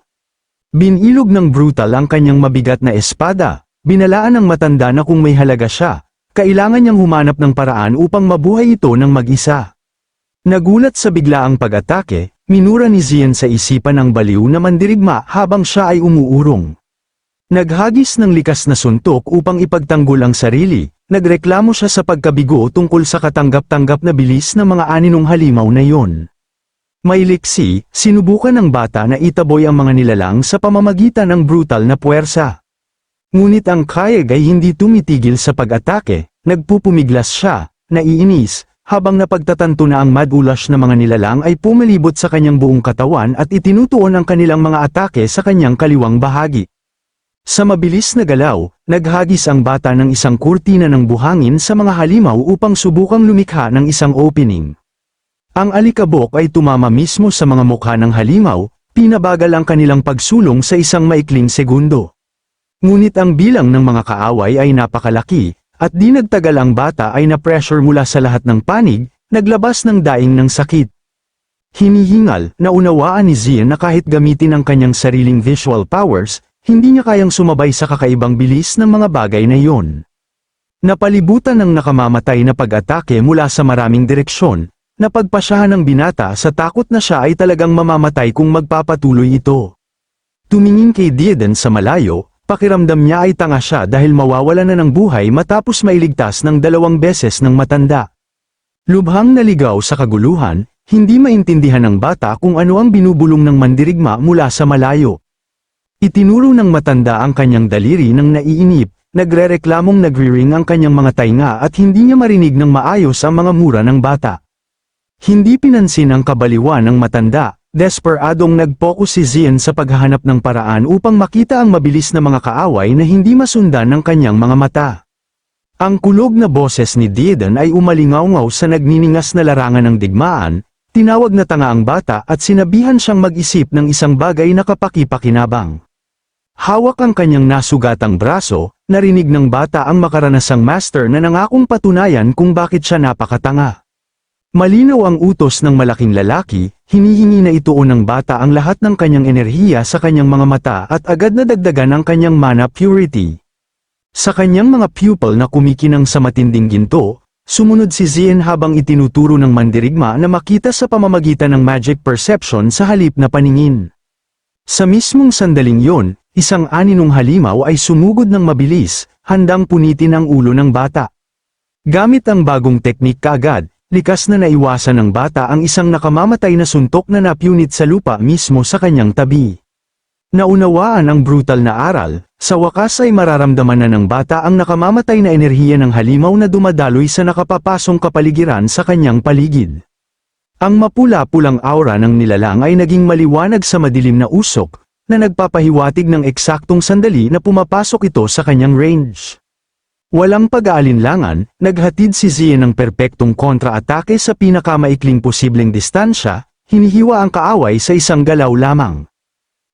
Binilog ng brutal ang kanyang mabigat na espada, binalaan ng matanda na kung may halaga siya, kailangan niyang humanap ng paraan upang mabuhay ito ng mag-isa. Nagulat sa biglaang pag-atake, minura ni Zien sa isipan ang baliw na mandirigma habang siya ay umuurong. Naghagis ng likas na suntok upang ipagtanggol ang sarili, nagreklamo siya sa pagkabigo tungkol sa katanggap-tanggap na bilis ng mga aninong halimaw na iyon. May liksi, sinubukan ng bata na itaboy ang mga nilalang sa pamamagitan ng brutal na puwersa. Ngunit ang kayag ay hindi tumitigil sa pag-atake, nagpupumiglas siya, naiinis, habang napagtatanto na ang mad-ulash na mga nilalang ay pumalibot sa kanyang buong katawan at itinutuon ang kanilang mga atake sa kanyang kaliwang bahagi. Sa mabilis na galaw, naghagis ang bata ng isang kurtina ng buhangin sa mga halimaw upang subukang lumikha ng isang opening. Ang alikabok ay tumama mismo sa mga mukha ng halimaw, pinabagal ang kanilang pagsulong sa isang maikling segundo. Ngunit ang bilang ng mga kaaway ay napakalaki, At di nagtagal ang bata ay na-pressure mula sa lahat ng panig, naglabas ng daing ng sakit. Hinihingal, naunawaan ni Zian na kahit gamitin ang kanyang sariling visual powers, hindi niya kayang sumabay sa kakaibang bilis ng mga bagay na iyon. Napalibutan ng nakamamatay na pag-atake mula sa maraming direksyon, napagpasyahan ng binata sa takot na siya ay talagang mamamatay kung magpapatuloy ito. Tumingin kay Dedan sa malayo, pakiramdam niya ay tanga siya dahil mawawala na ng buhay matapos mailigtas ng 2 beses ng matanda. Lubhang naligaw sa kaguluhan, hindi maintindihan ng bata kung ano ang binubulong ng mandirigma mula sa malayo. Itinuro ng matanda ang kanyang daliri ng naiinip, nagrereklamong nagri-ring ang kanyang mga tainga at hindi niya marinig ng maayos ang mga mura ng bata. Hindi pinansin ang kabaliwan ng matanda, desperadong nag-focus si Zian sa paghahanap ng paraan upang makita ang mabilis na mga kaaway na hindi masundan ng kanyang mga mata. Ang kulog na boses ni Dedan ay umalingaw-ngaw sa nagniningas na larangan ng digmaan, tinawag na tanga ang bata at sinabihan siyang mag-isip ng isang bagay na kapaki-pakinabang. Hawak ang kanyang nasugatang braso, narinig ng bata ang makaranasang master na nangakong patunayan kung bakit siya napakatanga. Malinaw ang utos ng malaking lalaki, hinihingi na ituon ng bata ang lahat ng kanyang enerhiya sa kanyang mga mata at agad na dagdagan ang kanyang mana purity. Sa kanyang mga pupil na kumikinang sa matinding ginto, sumunod si Zian habang itinuturo ng mandirigma na makita sa pamamagitan ng magic perception sa halip na paningin. Sa mismong sandaling yon, isang aninong halimaw ay sumugod ng mabilis, handang punitin ang ulo ng bata. Gamit ang bagong teknik kaagad, likas na naiwasan ng bata ang isang nakamamatay na suntok na napunit sa lupa mismo sa kanyang tabi. Naunawaan ang brutal na aral, sa wakas ay mararamdaman na ng bata ang nakamamatay na enerhiya ng halimaw na dumadaloy sa nakapapasong kapaligiran sa kanyang paligid. Ang mapula-pulang aura ng nilalang ay naging maliwanag sa madilim na usok, na nagpapahiwatig ng eksaktong sandali na pumapasok ito sa kanyang range. Walang pag-aalinlangan, naghatid si Zian ng perpektong kontra-atake sa pinakamaikling posibleng distansya, hinihiwa ang kaaway sa isang galaw lamang.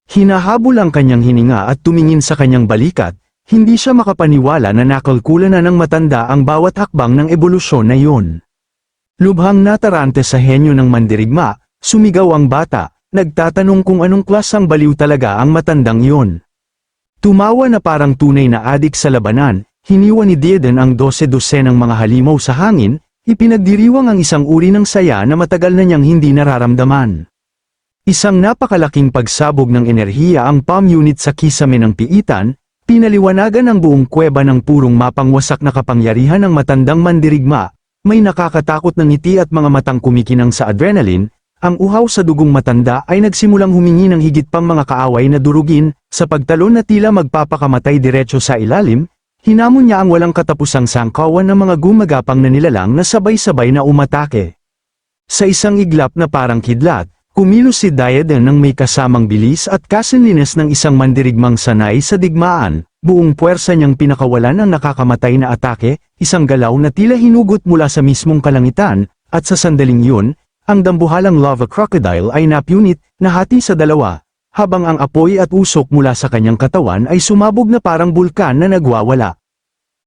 Hinahabol ang kanyang hininga at tumingin sa kanyang balikat, hindi siya makapaniwala na nakalkula na ng matanda ang bawat hakbang ng ebolusyon na iyon. Lubhang natarante sa henyo ng mandirigma, sumigaw ang bata, nagtatanong kung anong klasang baliw talaga ang matandang iyon. Tumawa na parang tunay na adik sa labanan, hiniwa ni Dedan ang 12 ng mga halimaw sa hangin, ipinagdiriwang ang isang uri ng saya na matagal na niyang hindi nararamdaman. Isang napakalaking pagsabog ng enerhiya ang palm unit sa kisame ng piitan, pinaliwanagan ang buong kuweba ng purong mapangwasak na kapangyarihan ng matandang mandirigma, may nakakatakot na ngiti at mga matang kumikinang sa adrenaline. Ang uhaw sa dugong matanda ay nagsimulang humingi ng higit pang mga kaaway na durugin, sa pagtalon na tila magpapakamatay diretso sa ilalim, hinamon niya ang walang katapusang sangkawan ng mga gumagapang na nilalang na sabay-sabay na umatake. Sa isang iglap na parang kidlat, kumilos si Dedan ng may kasamang bilis at kasinlinas ng isang mandirigmang sanay sa digmaan, buong puwersa niyang pinakawalan ang nakakamatay na atake, isang galaw na tila hinugot mula sa mismong kalangitan, at sa sandaling yun, ang dambuhalang lava crocodile ay napunit, nahati sa dalawa, habang ang apoy at usok mula sa kanyang katawan ay sumabog na parang bulkan na nagwawala.